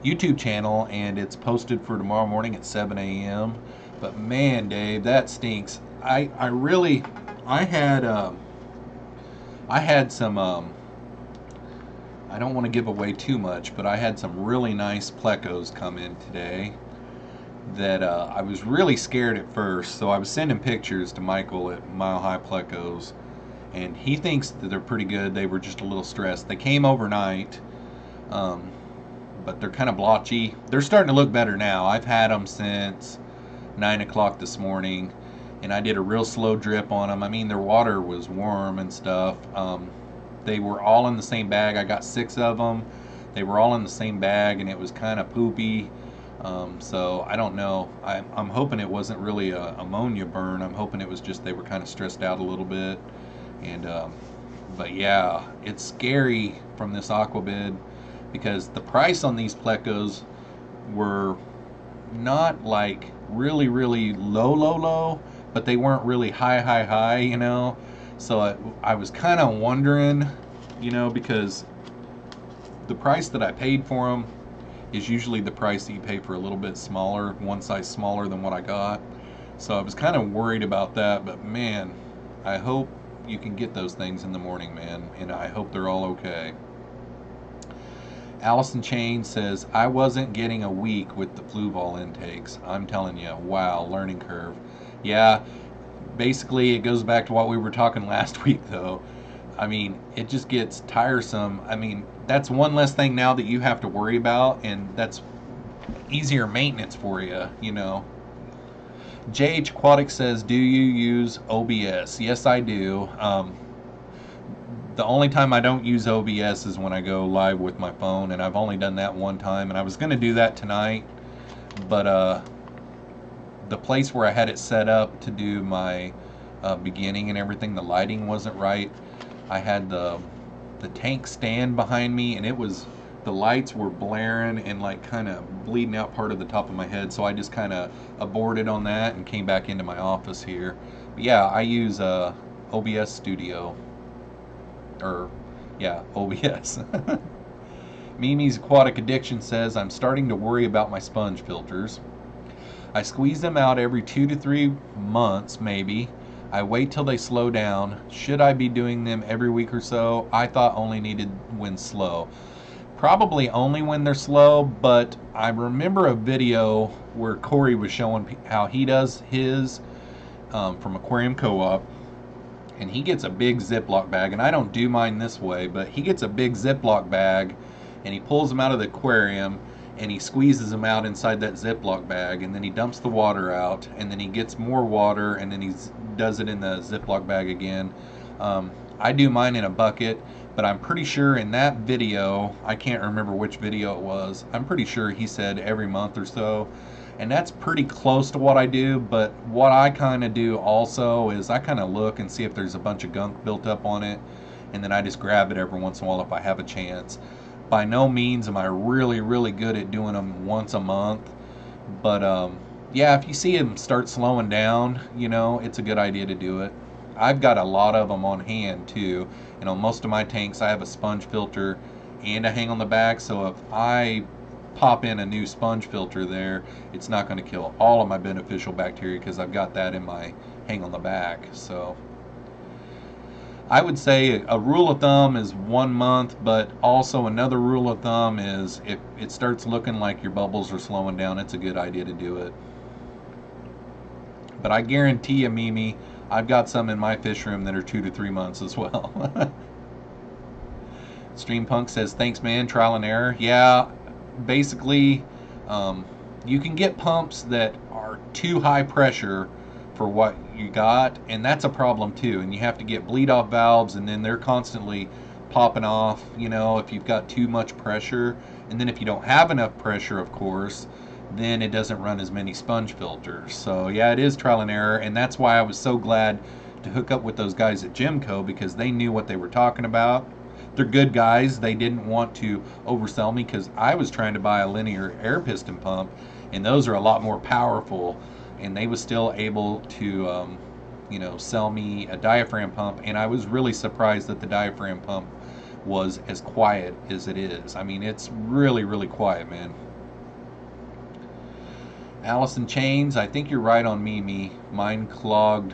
YouTube channel, and it's posted for tomorrow morning at 7 a.m. But man, Dave, that stinks. I had some I don't want to give away too much, but I had some really nice plecos come in today that I was really scared at first. So I was sending pictures to Michael at Mile High Plecos, and he thinks that they're pretty good. They were just a little stressed. They came overnight, but they're kind of blotchy. They're starting to look better now. I've had them since 9 o'clock this morning, and I did a real slow drip on them. I mean, their water was warm and stuff. They were all in the same bag. I got 6 of them. They were all in the same bag, and it was kind of poopy. So I don't know. I'm hoping it wasn't really a ammonia burn. I'm hoping it was just they were kind of stressed out a little bit. And but yeah, it's scary from this Aquabid because the price on these plecos were not like really low, but they weren't really high, you know. So I was kind of wondering, you know, because the price that I paid for them is usually the price that you pay for a little bit smaller, one size smaller than what I got. So I was kind of worried about that, but man, I hope you can get those things in the morning, man, and I hope they're all okay. Allison Chain says, I wasn't getting a week with the Fluval intakes. I'm telling you, wow, learning curve. Yeah, basically it goes back to what we were talking last week, though. I mean, it just gets tiresome. I mean, that's one less thing now that you have to worry about, and that's easier maintenance for you, you know. JH Aquatic says, do you use OBS? Yes, I do. The only time I don't use OBS is when I go live with my phone, and I've only done that one time, and I was going to do that tonight, but the place where I had it set up to do my beginning and everything, the lighting wasn't right. I had the tank stand behind me, and the lights were blaring and like kind of bleeding out part of the top of my head, so I just kind of aborted on that and came back into my office here. But yeah, I use OBS Studio. Or, yeah, OBS. Mimi's Aquatic Addiction says, I'm starting to worry about my sponge filters. I squeeze them out every 2 to 3 months, maybe. I wait till they slow down. Should I be doing them every week or so? I thought only needed when slow. Probably only when they're slow, but I remember a video where Corey was showing how he does his from Aquarium Co-op. And he gets a big Ziploc bag, and I don't do mine this way, but he gets a big Ziploc bag, and he pulls them out of the aquarium, and he squeezes them out inside that Ziploc bag, and then he dumps the water out, and then he gets more water, and then he does it in the Ziploc bag again. I do mine in a bucket, but I'm pretty sure in that video, I can't remember which video it was, I'm pretty sure he said every month or so. And that's pretty close to what I do, but what I kind of do also is I kind of look and see if there's a bunch of gunk built up on it, and then I just grab it every once in a while if I have a chance. By no means am I really good at doing them once a month, but yeah, if you see them start slowing down, you know, it's a good idea to do it. I've got a lot of them on hand too, and on most of my tanks I have a sponge filter and a hang on the back. So if I pop in a new sponge filter there, it's not going to kill all of my beneficial bacteria because I've got that in my hang on the back. So I would say a rule of thumb is 1 month, but also another rule of thumb is if it starts looking like your bubbles are slowing down, it's a good idea to do it. But I guarantee you, Mimi, I've got some in my fish room that are 2 to 3 months as well. Streampunk says, thanks, man, trial and error. Yeah, basically, you can get pumps that are too high pressure for what you got, and that's a problem too. And you have to get bleed off valves, and then they're constantly popping off, you know, if you've got too much pressure. And then if you don't have enough pressure, of course, then it doesn't run as many sponge filters. So yeah, it is trial and error, and that's why I was so glad to hook up with those guys at Gemco, because they knew what they were talking about. They're good guys. They didn't want to oversell me, because I was trying to buy a linear air piston pump, and those are a lot more powerful, and they was still able to you know, sell me a diaphragm pump. And I was really surprised that the diaphragm pump was as quiet as it is. I mean, it's really, really quiet, man. Allison Chains, I think you're right on Mimi. Mine clogged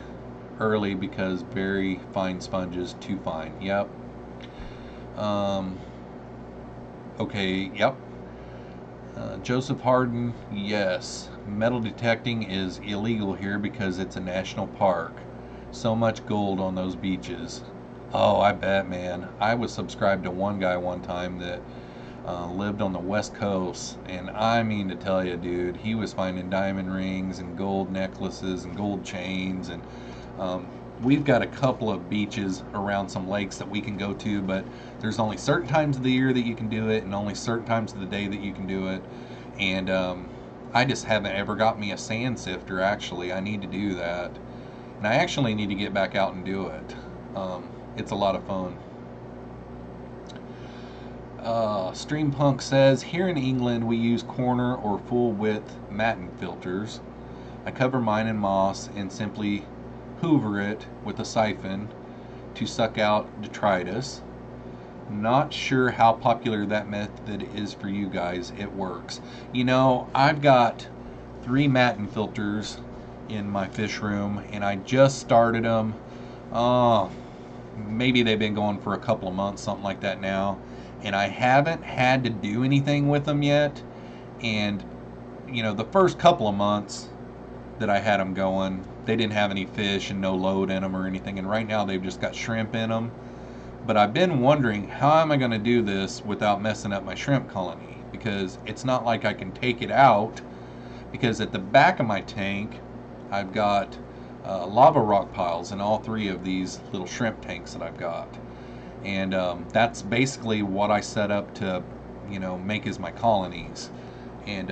early because very fine sponges, too fine. Yep. Okay, yep. Joseph Harden, yes. Metal detecting is illegal here because it's a national park. So much gold on those beaches. Oh, I bet, man. I was subscribed to one guy one time that lived on the West Coast, and I mean to tell you, dude, he was finding diamond rings and gold necklaces and gold chains. And we've got a couple of beaches around some lakes that we can go to, but there's only certain times of the year that you can do it, and only certain times of the day that you can do it. And I just haven't ever got me a sand sifter. Actually, I need to do that, and I actually need to get back out and do it. It's a lot of fun. Streampunk says, here in England we use corner or full width matin filters. I cover mine in moss and simply hoover it with a siphon to suck out detritus. Not sure how popular that method is for you guys. It works. You know, I've got 3 matin filters in my fish room, and I just started them. Maybe they've been going for a couple of months, something like that now, and I haven't had to do anything with them yet. And you know, the first couple of months that I had them going, they didn't have any fish and no load in them or anything, and right now they've just got shrimp in them. But I've been wondering, how am I going to do this without messing up my shrimp colony? Because it's not like I can take it out, because at the back of my tank I've got lava rock piles in all 3 of these little shrimp tanks that I've got. And that's basically what I set up to, you know, make as my colonies. And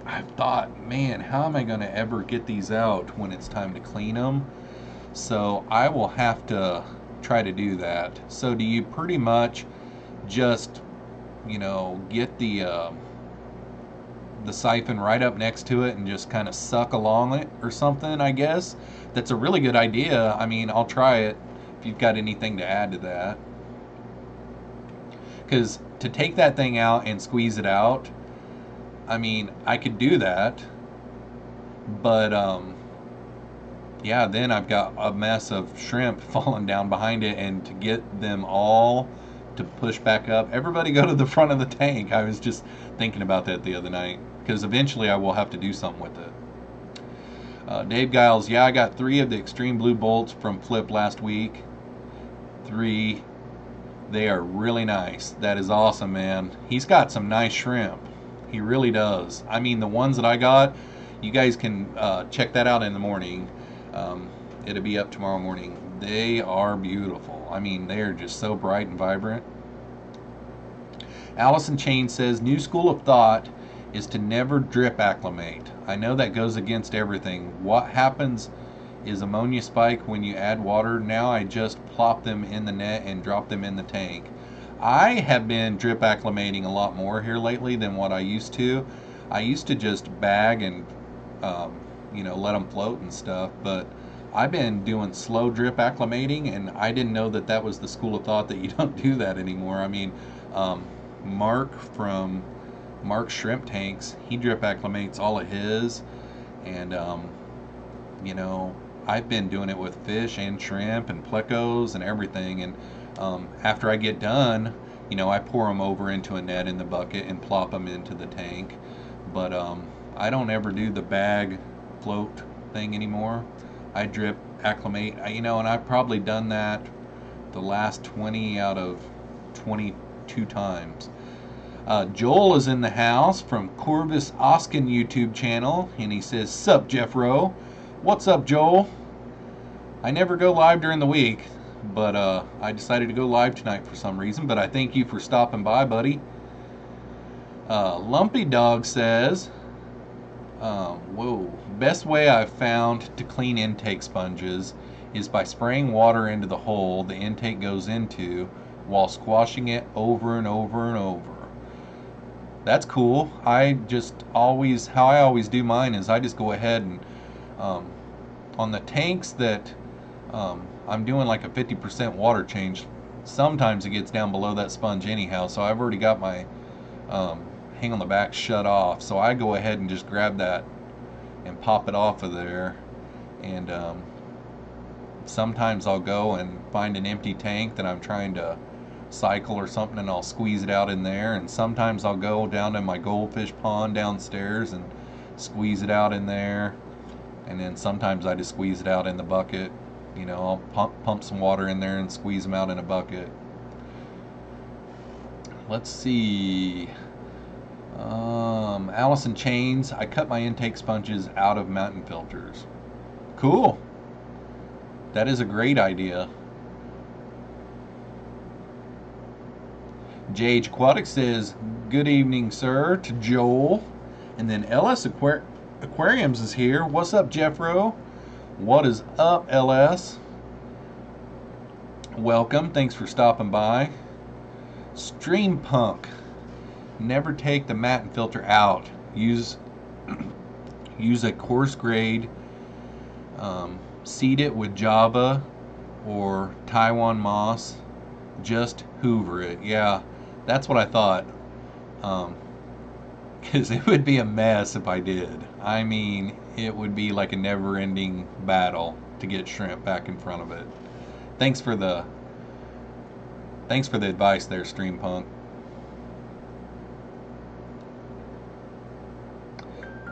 I've thought, man, how am I going to ever get these out when it's time to clean them? So I will have to try to do that. So do you pretty much just, you know, get the siphon right up next to it and just kind of suck along it or something? I guess that's a really good idea. I mean, I'll try it if you've got anything to add to that, because to take that thing out and squeeze it out, I mean, I could do that, but yeah, then I've got a mess of shrimp falling down behind it, and to get them all to push back up, everybody go to the front of the tank. I was just thinking about that the other night, because eventually I will have to do something with it. Dave Giles, yeah, I got 3 of the extreme blue bolts from Flip last week. 3. They are really nice. That is awesome, man. He's got some nice shrimp. He really does. I mean, the ones that I got, you guys can check that out in the morning. It'll be up tomorrow morning. They are beautiful. I mean, they are just so bright and vibrant. Allison Chain says, new school of thought is to never drip acclimate. I know that goes against everything. What happens is ammonia spike when you add water. Now I just plop them in the net and drop them in the tank. I have been drip acclimating a lot more here lately than what I used to. I used to just bag and you know, let them float and stuff, but I've been doing slow drip acclimating, and I didn't know that that was the school of thought that you don't do that anymore. I mean, um, Mark from Mark Shrimp Tanks, he drip acclimates all of his, and you know, I've been doing it with fish and shrimp and plecos and everything. And after I get done, you know, I pour them over into a net in the bucket and plop them into the tank. But I don't ever do the bag float thing anymore. I drip acclimate, you know, and I've probably done that the last 20 out of 22 times. Joel is in the house from Corvus Oskin YouTube channel, and he says, "Sup, Jeffro?" What's up, Joel? I never go live during the week, but I decided to go live tonight for some reason. But I thank you for stopping by, buddy. Lumpy Dog says, whoa, best way I've found to clean intake sponges is by spraying water into the hole the intake goes into while squashing it over and over and over. That's cool. I just always, how I always do mine is I just go ahead and on the tanks that I'm doing like a 50% water change, sometimes it gets down below that sponge anyhow, so I've already got my hang on the back shut off, so I go ahead and just grab that and pop it off of there. And sometimes I'll go and find an empty tank that I'm trying to cycle or something, and I'll squeeze it out in there. And sometimes I'll go down to my goldfish pond downstairs and squeeze it out in there. And then sometimes I just squeeze it out in the bucket. You know, I'll pump some water in there and squeeze them out in a bucket. Let's see. Allison Chains, I cut my intake sponges out of mountain filters. Cool. That is a great idea. JH Aquatic says, "Good evening, sir," to Joel. And then Ellis Aquariums is here. What's up, Jeffro? What is up, LS? Welcome. Thanks for stopping by. Stream Punk. Never take the matin filter out. Use a coarse grade. Seed it with Java or Taiwan moss. Just hoover it. Yeah, that's what I thought. Because it would be a mess if I did. I mean, it would be like a never-ending battle to get shrimp back in front of it. Thanks for the advice there, Stream Punk.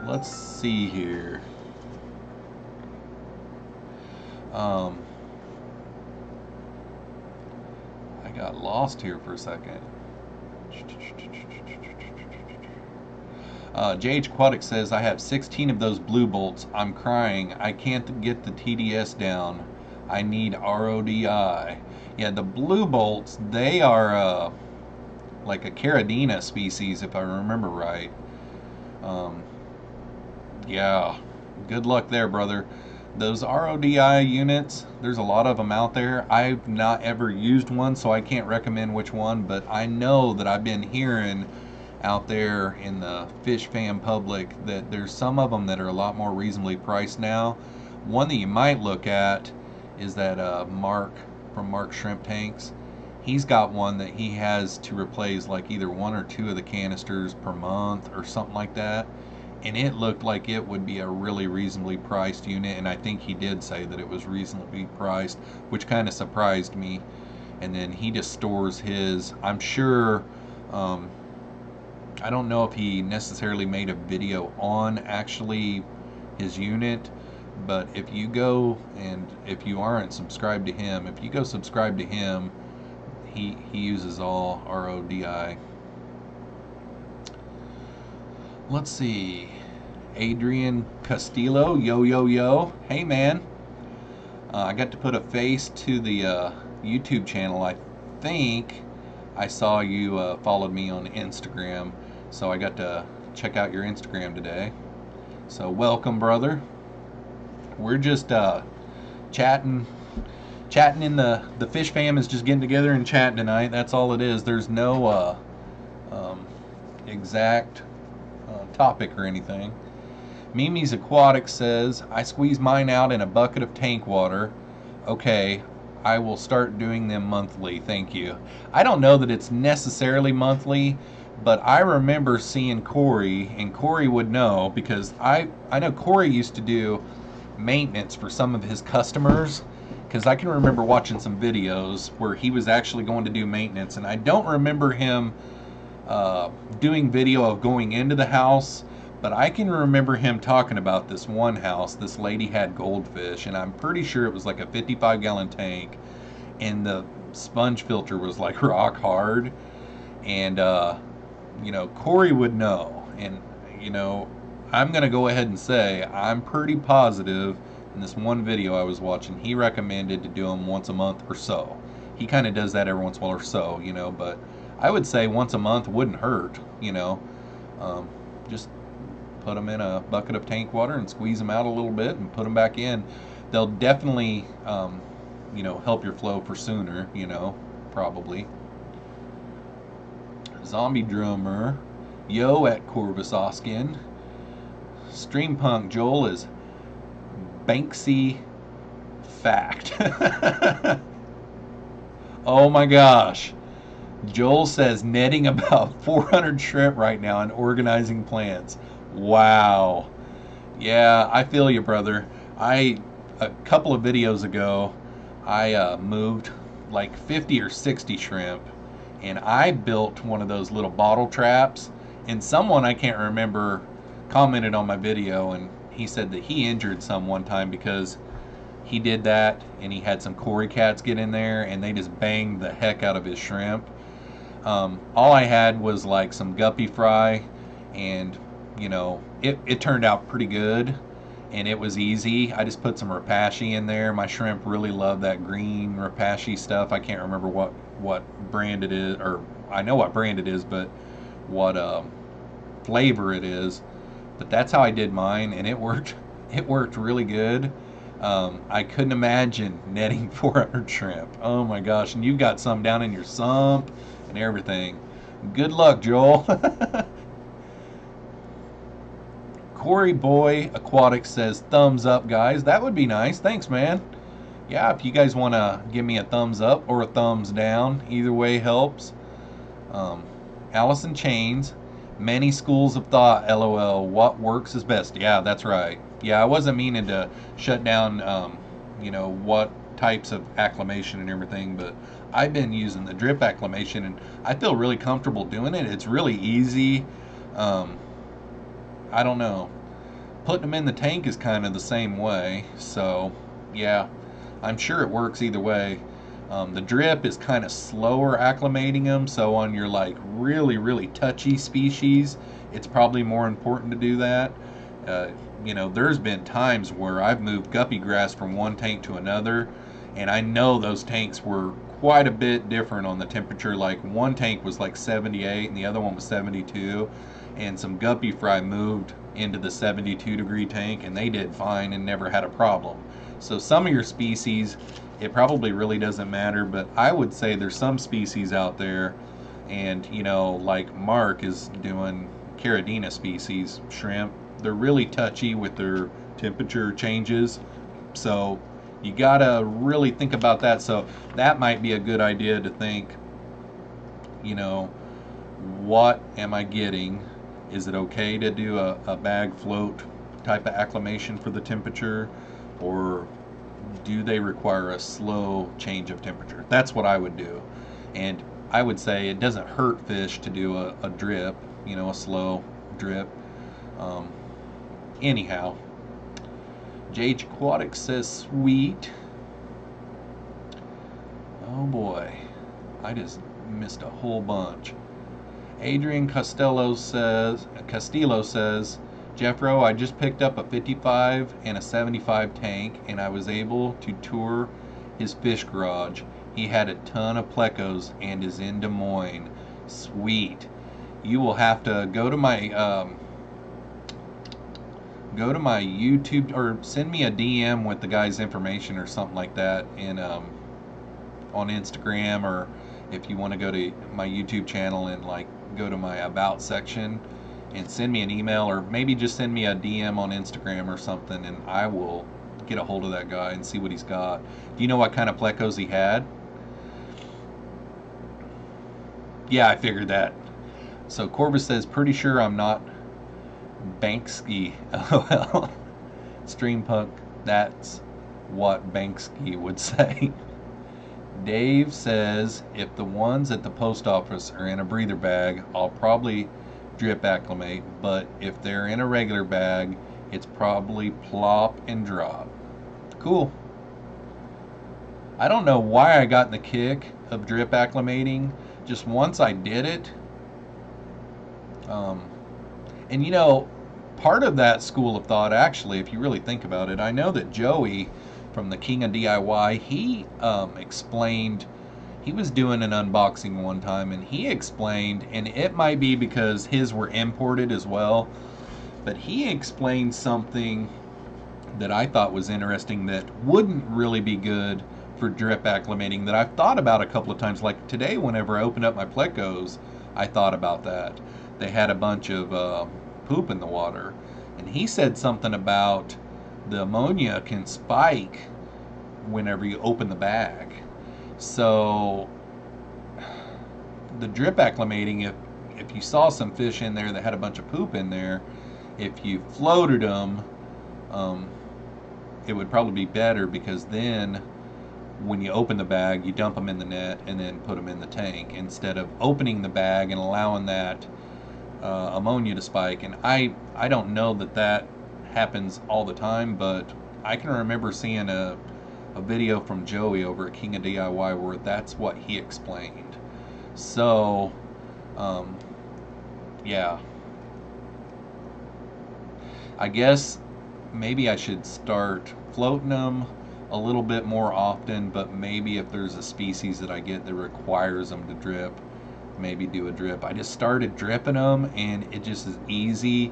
Let's see here. I got lost here for a second. JH Aquatic says, "I have 16 of those blue bolts. I'm crying. I can't get the TDS down. I need RODI." Yeah, the blue bolts, they are like a Caridina species, if I remember right. Yeah, good luck there, brother. Those RODI units, there's a lot of them out there. I've not ever used one, so I can't recommend which one, but I know that I've been hearing out there in the fish fan public that there's some of them that are a lot more reasonably priced now. One that you might look at is that Mark from Mark Shrimp Tanks. He's got one that he has to replace like either 1 or 2 of the canisters per month or something like that. And it looked like it would be a really reasonably priced unit, and I think he did say that it was reasonably priced, which kind of surprised me. And then he just stores his, I'm sure, I don't know if he necessarily made a video on actually his unit, but if you go, and if you aren't subscribed to him, if you go subscribe to him, he uses all RODI. Let's see. Adrian Castillo, yo. Hey, man. I got to put a face to the YouTube channel. I think I saw you followed me on Instagram, so I got to check out your Instagram today. So welcome, brother. We're just chatting in the fish fam is just getting together and chatting tonight. That's all it is. There's no exact topic or anything. Mimi's Aquatic says, I squeeze mine out in a bucket of tank water. Okay, I will start doing them monthly. Thank you. I don't know that it's necessarily monthly, but I remember seeing Corey, and Corey would know because I know Corey used to do maintenance for some of his customers, because I can remember watching some videos where he was actually going to do maintenance, and I don't remember him doing video of going into the house, but I can remember him talking about this one house. This lady had goldfish, and I'm pretty sure it was like a 55-gallon tank, and the sponge filter was like rock hard. And you know, Corey would know. And you know, I'm gonna go ahead and say I'm pretty positive in this one video I was watching, he recommended to do them once a month or so. He kind of does that every once in a while or so, you know, but I would say once a month wouldn't hurt, you know. Just put them in a bucket of tank water and squeeze them out a little bit and put them back in. They'll definitely, you know, help your flow for sooner, you know, probably. Zombie Drummer, Yo at Corvus Oskin. Streampunk Joel is Banksy fact. Oh my gosh. Joel says netting about 400 shrimp right now and organizing plants. Wow. Yeah, I feel you, brother. A couple of videos ago, I moved like 50 or 60 shrimp, and I built one of those little bottle traps, and someone, I can't remember, commented on my video, and he said that he injured some one time because he did that, and he had some Cory cats get in there, and they just banged the heck out of his shrimp. All I had was like some guppy fry, and you know, it turned out pretty good, and it was easy. I just put some rapashi in there. My shrimp really love that green rapashi stuff. I can't remember what brand it is, or I know what brand it is, but what flavor it is. But that's how I did mine, and it worked. It worked really good. I couldn't imagine netting 400 shrimp. Oh my gosh! And you've got some down in your sump and everything. Good luck, Joel. Corey Boy Aquatic says thumbs up, guys. That would be nice. Thanks, man. Yeah, if you guys want to give me a thumbs up or a thumbs down, either way helps. Allison Chains, many schools of thought, LOL. What works is best. Yeah, that's right. Yeah, I wasn't meaning to shut down, you know, what types of acclimation and everything, but I've been using the drip acclimation, and I feel really comfortable doing it. It's really easy. I don't know. Putting them in the tank is kind of the same way, so yeah, I'm sure it works either way. The drip is kind of slower acclimating them, so on your like really touchy species, it's probably more important to do that. You know, there's been times where I've moved guppy grass from one tank to another, and I know those tanks were quite a bit different on the temperature. Like one tank was like 78 and the other one was 72, and some guppy fry moved into the 72-degree tank, and they did fine and never had a problem. So some of your species, it probably really doesn't matter, but I would say there's some species out there, and you know, like Mark is doing Caridina species shrimp, they're really touchy with their temperature changes, so you gotta really think about that. So that might be a good idea to think, you know, what am I getting? Is it okay to do a bag float type of acclimation for the temperature, or do they require a slow change of temperature? That's what I would do. And I would say it doesn't hurt fish to do a drip, you know, a slow drip. Anyhow, JH Aquatic says sweet. Oh boy, I just missed a whole bunch. Adrian Castillo says, Jeffro, I just picked up a 55 and a 75 tank, and I was able to tour his fish garage. He had a ton of plecos and is in Des Moines. Sweet. You will have to go to my YouTube, or send me a DM with the guy's information or something like that, and on Instagram, or if you want to go to my YouTube channel and like go to my about section and send me an email, or maybe just send me a DM on Instagram or something, and I will get a hold of that guy and see what he's got. Do you know what kind of plecos he had? Yeah, I figured that. So Corvus says, pretty sure I'm not Banksy. LOL. Streampunk, that's what Banksy would say. Dave says, if the ones at the post office are in a breather bag, I'll probably drip acclimate, but if they're in a regular bag, it's probably plop and drop. Cool. I don't know why I got in the kick of drip acclimating. Just once I did it, and you know, part of that school of thought, actually, if you really think about it, I know that Joey from the King of DIY, he explained, he was doing an unboxing one time, and he explained, and it might be because his were imported as well, but he explained something that I thought was interesting that wouldn't really be good for drip acclimating, that I've thought about a couple of times. Like today, whenever I opened up my plecos, I thought about that. They had a bunch of poop in the water, and he said something about the ammonia can spike whenever you open the bag. So the drip acclimating, if you saw some fish in there that had a bunch of poop in there, if you floated them, it would probably be better, because then when you open the bag, you dump them in the net and then put them in the tank, instead of opening the bag and allowing that ammonia to spike. And I don't know that that happens all the time, but I can remember seeing a video from Joey over at King of DIY where that's what he explained. So yeah, I guess maybe I should start floating them a little bit more often, but maybe if there's a species that I get that requires them to drip, maybe do a drip. I just started dripping them, and it just is easy.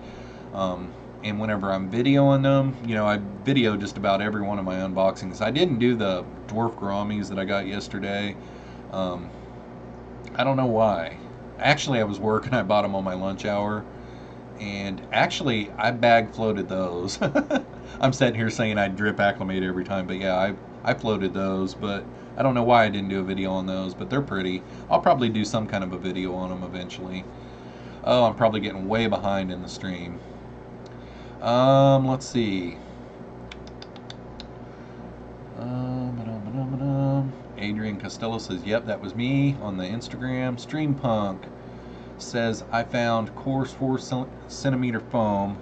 And whenever I'm videoing them, you know, I video just about every one of my unboxings. I didn't do the dwarf gouramis that I got yesterday. I don't know why. Actually, I was working. I bought them on my lunch hour, and actually, I bag floated those. I'm sitting here saying I drip acclimate every time, but yeah, I floated those, but I don't know why I didn't do a video on those, but they're pretty. I'll probably do some kind of a video on them eventually. Oh, I'm probably getting way behind in the stream. Let's see. Adrian Costello says, yep, that was me on the Instagram. Streampunk says, I found coarse 4 centimeter foam,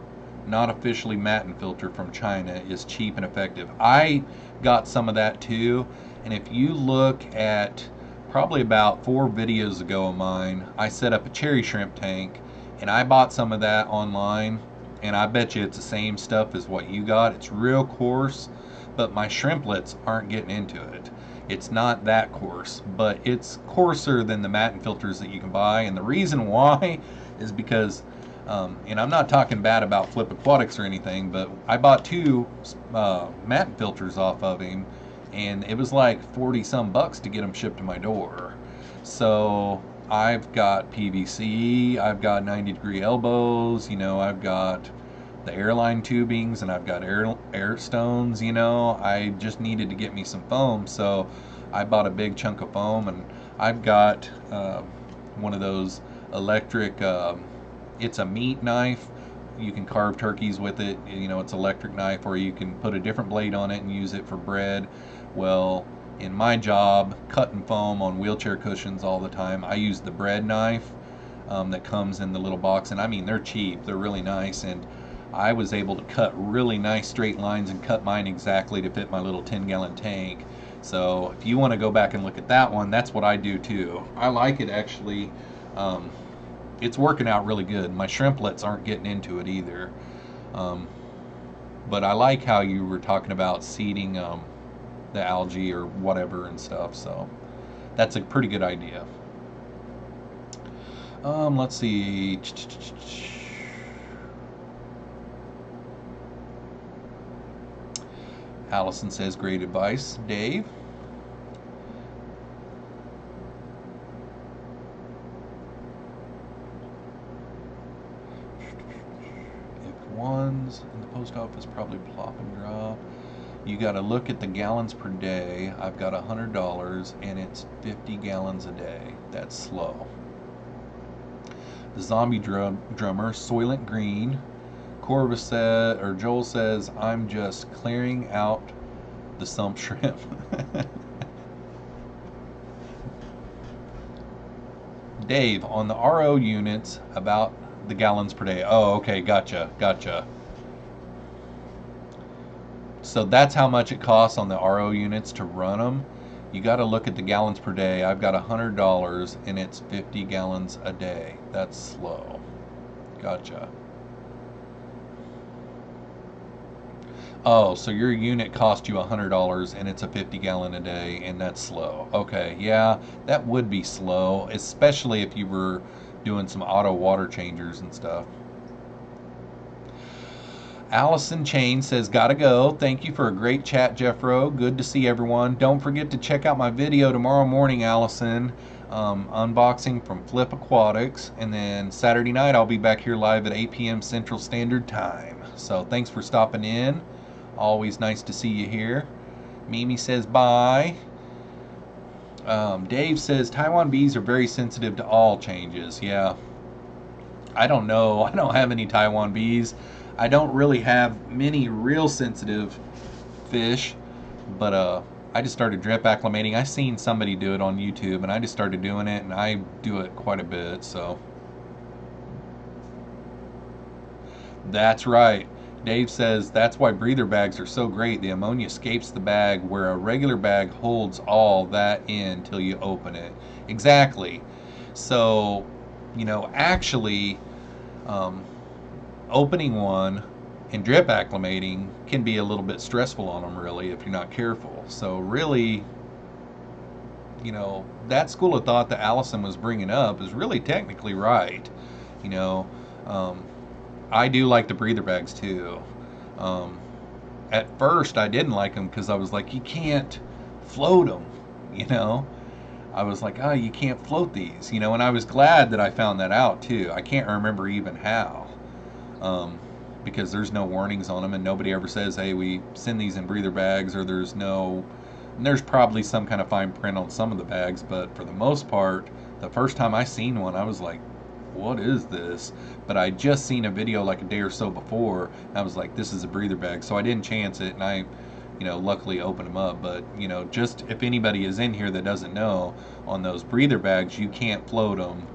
not officially matin filter, from China, is cheap and effective. I got some of that too, and if you look at probably about 4 videos ago of mine, I set up a cherry shrimp tank, and I bought some of that online, and I bet you it's the same stuff as what you got. It's real coarse, but my shrimplets aren't getting into it. It's not that coarse, but it's coarser than the matin filters that you can buy. And the reason why is because, and I'm not talking bad about Flip Aquatics or anything, but I bought 2 matin filters off of him, and it was like 40 some bucks to get them shipped to my door. So I've got PVC, I've got 90-degree elbows, you know, I've got the airline tubings, and I've got air stones. You know, I just needed to get me some foam, so I bought a big chunk of foam, and I've got one of those electric, it's a meat knife. You can carve turkeys with it. You know, it's an electric knife, or you can put a different blade on it and use it for bread. Well, in my job, cutting foam on wheelchair cushions all the time, I use the bread knife that comes in the little box, and I mean, they're cheap, they're really nice, and I was able to cut really nice straight lines and cut mine exactly to fit my little 10-gallon tank. So if you want to go back and look at that one, that's what I do too. I like it, actually. It's working out really good. My shrimplets aren't getting into it either. But I like how you were talking about seeding the algae or whatever and stuff. So that's a pretty good idea. Let's see. Allison says, great advice, Dave. ones in the post office probably plop and drop. You got to look at the gallons per day. I've got $100 and it's 50 gallons a day. That's slow. The zombie drummer, Soylent Green. Corvus said, or Joel says, I'm just clearing out the sump shrimp. Dave, on the RO units, about the gallons per day. Oh, okay, gotcha. So that's how much it costs on the RO units to run them. You got to look at the gallons per day. I've got $100 and it's 50 gallons a day. That's slow. Gotcha. Oh, so your unit cost you $100 and it's a 50 gallon a day and that's slow. Okay, yeah, that would be slow, especially if you were doing some auto water changers and stuff. Allison Chain says, gotta go. Thank you for a great chat, Jeffro. Good to see everyone. Don't forget to check out my video tomorrow morning, Allison. Unboxing from Flip Aquatics. And then Saturday night, I'll be back here live at 8 p.m. Central Standard Time. So thanks for stopping in. Always nice to see you here. Mimi says, bye. Dave says, Taiwan bees are very sensitive to all changes. Yeah. I don't know. I don't have any Taiwan bees. I don't really have many real sensitive fish, but I just started drip acclimating. I seen somebody do it on YouTube, and I just started doing it, and I do it quite a bit, so. That's right. Dave says that's why breather bags are so great. The ammonia escapes the bag where a regular bag holds all that in till you open it. Exactly. So, you know, actually, opening one and drip acclimating can be a little bit stressful on them, really, if you're not careful. So really, you know, that school of thought that Allison was bringing up is really technically right. You know, I do like the breather bags too. At first I didn't like them because I was like, you can't float them, you know. I was like, oh, you can't float these, you know, and I was glad that I found that out too. I can't remember even how. Because there's no warnings on them and nobody ever says, hey, we send these in breather bags, or there's probably some kind of fine print on some of the bags, but for the most part, the first time I seen one, I was like, what is this? But I just seen a video like a day or so before, and I was like, this is a breather bag, so I didn't chance it, and I, you know, luckily opened them up. But, you know, just if anybody is in here that doesn't know, on those breather bags, you can't float them.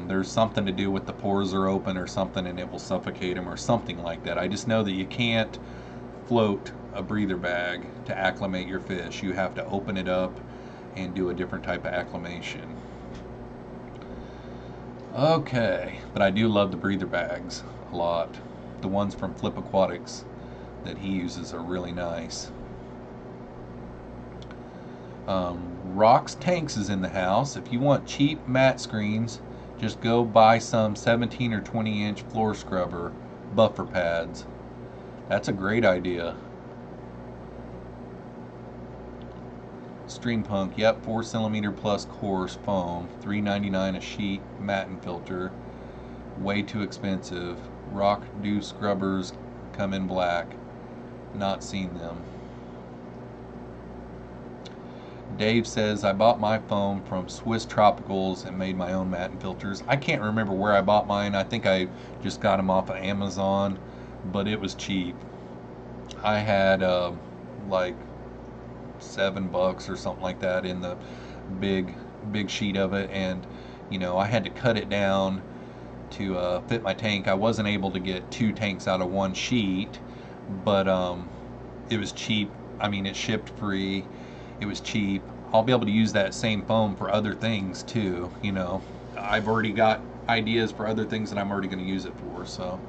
There's something to do with the pores are open or something, and it will suffocate them or something like that. I just know that you can't float a breather bag to acclimate your fish. You have to open it up and do a different type of acclimation. Okay, but I do love the breather bags a lot. The ones from Flip Aquatics that he uses are really nice. Rocks Tanks is in the house. If you want cheap mat screens, just go buy some 17 or 20 inch floor scrubber buffer pads. That's a great idea. Streampunk, yep, 4 centimeter plus coarse foam, $3.99 a sheet, mat and filter. Way too expensive. Rock Dew scrubbers come in black. Not seen them. Dave says, I bought my foam from Swiss Tropicals and made my own mat and filters. I can't remember where I bought mine. I think I just got them off of Amazon, but it was cheap. I had like $7 or something like that in the big sheet of it, and you know, I had to cut it down to fit my tank. I wasn't able to get 2 tanks out of one sheet, but it was cheap. I mean, it shipped free. It was cheap. I'll be able to use that same foam for other things too, you know. I've already got ideas for other things that I'm already going to use it for. So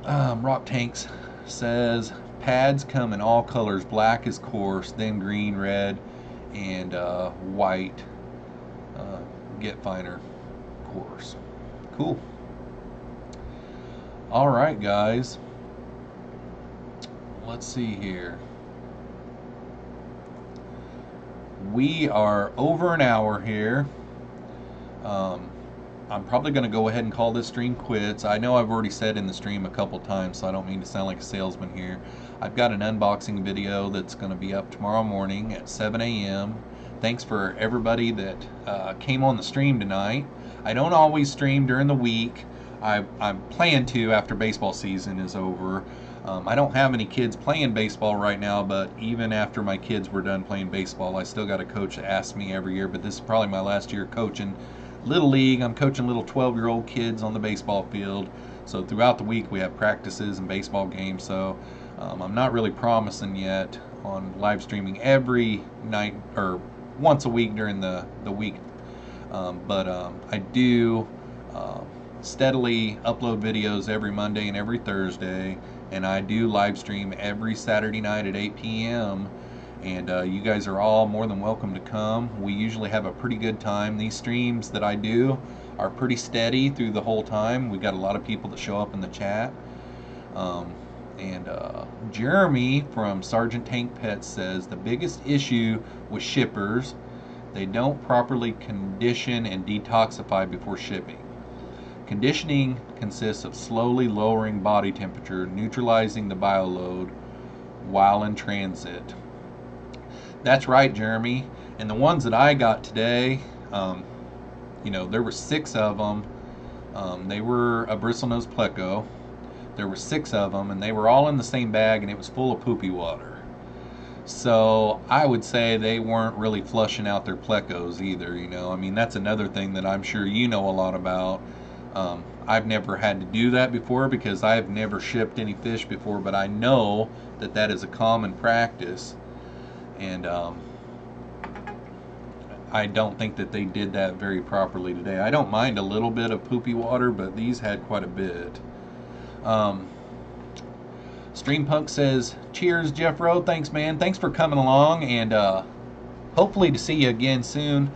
Rock Tanks says pads come in all colors. Black is coarse, then green, red, and white get finer coarse. Cool. All right, guys, let's see here. We are over an hour here. I'm probably going to go ahead and call this stream quits. I know I've already said in the stream a couple times, so I don't mean to sound like a salesman here. I've got an unboxing video that's going to be up tomorrow morning at 7 a.m. Thanks for everybody that came on the stream tonight. I don't always stream during the week. I plan to after baseball season is over. I don't have any kids playing baseball right now, but even after my kids were done playing baseball, I still got a coach that asks me every year, but this is probably my last year coaching Little League. I'm coaching little 12-year-old kids on the baseball field. So throughout the week we have practices and baseball games. So I'm not really promising yet on live streaming every night or once a week during the week. But I do steadily upload videos every Monday and every Thursday. And I do live stream every Saturday night at 8 p.m. And you guys are all more than welcome to come. We usually have a pretty good time. These streams that I do are pretty steady through the whole time. We got a lot of people that show up in the chat. Jeremy from Sergeant Tank Pets says the biggest issue with shippers, they don't properly condition and detoxify before shipping. Conditioning consists of slowly lowering body temperature, neutralizing the bioload while in transit. That's right, Jeremy. And the ones that I got today, you know, there were 6 of them. They were a bristlenose pleco. There were 6 of them, and they were all in the same bag, and it was full of poopy water. So I would say they weren't really flushing out their plecos either, you know. I mean, that's another thing that I'm sure you know a lot about. I've never had to do that before because I've never shipped any fish before, but I know that that is a common practice. And I don't think that they did that very properly today. I don't mind a little bit of poopy water, but these had quite a bit. Streampunk says, cheers, Jeffro. Thanks, man. Thanks for coming along, and hopefully to see you again soon.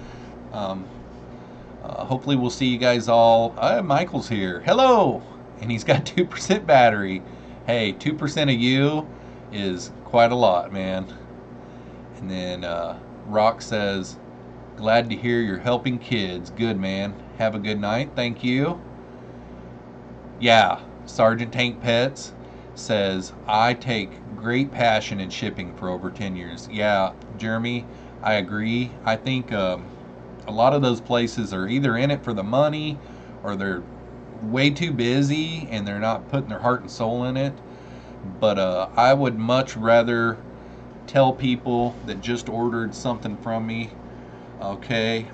Hopefully we'll see you guys all. Michael's here. Hello! And he's got 2% battery. Hey, 2% of you is quite a lot, man. And then Rock says, glad to hear you're helping kids. Good, man. Have a good night. Thank you. Yeah, Sergeant Tank Pets says, I take great passion in shipping for over 10 years. Yeah, Jeremy, I agree. I think a lot of those places are either in it for the money or they're way too busy and they're not putting their heart and soul in it. But I would much rather tell people that just ordered something from me, okay,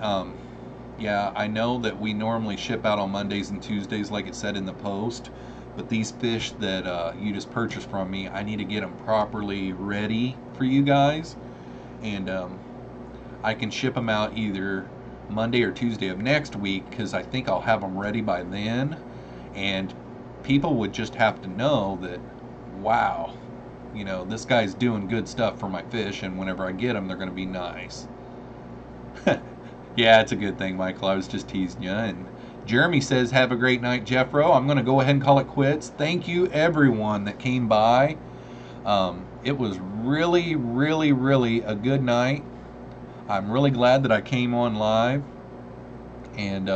yeah, I know that we normally ship out on Mondays and Tuesdays like it said in the post, but these fish that you just purchased from me, I need to get them properly ready for you guys, and I can ship them out either Monday or Tuesday of next week because I think I'll have them ready by then, and people would just have to know that, wow, you know, this guy's doing good stuff for my fish, and whenever I get them, they're going to be nice. Yeah, it's a good thing, Michael. I was just teasing you. And Jeremy says, have a great night, Jeffro. I'm going to go ahead and call it quits. Thank you, everyone that came by. It was really, really, really a good night. I'm really glad that I came on live. And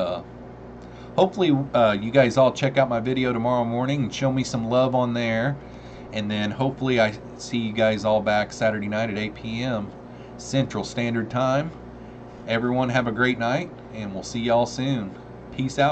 hopefully you guys all check out my video tomorrow morning and show me some love on there. And then hopefully I see you guys all back Saturday night at 8 p.m. Central Standard Time. Everyone have a great night, and we'll see y'all soon. Peace out.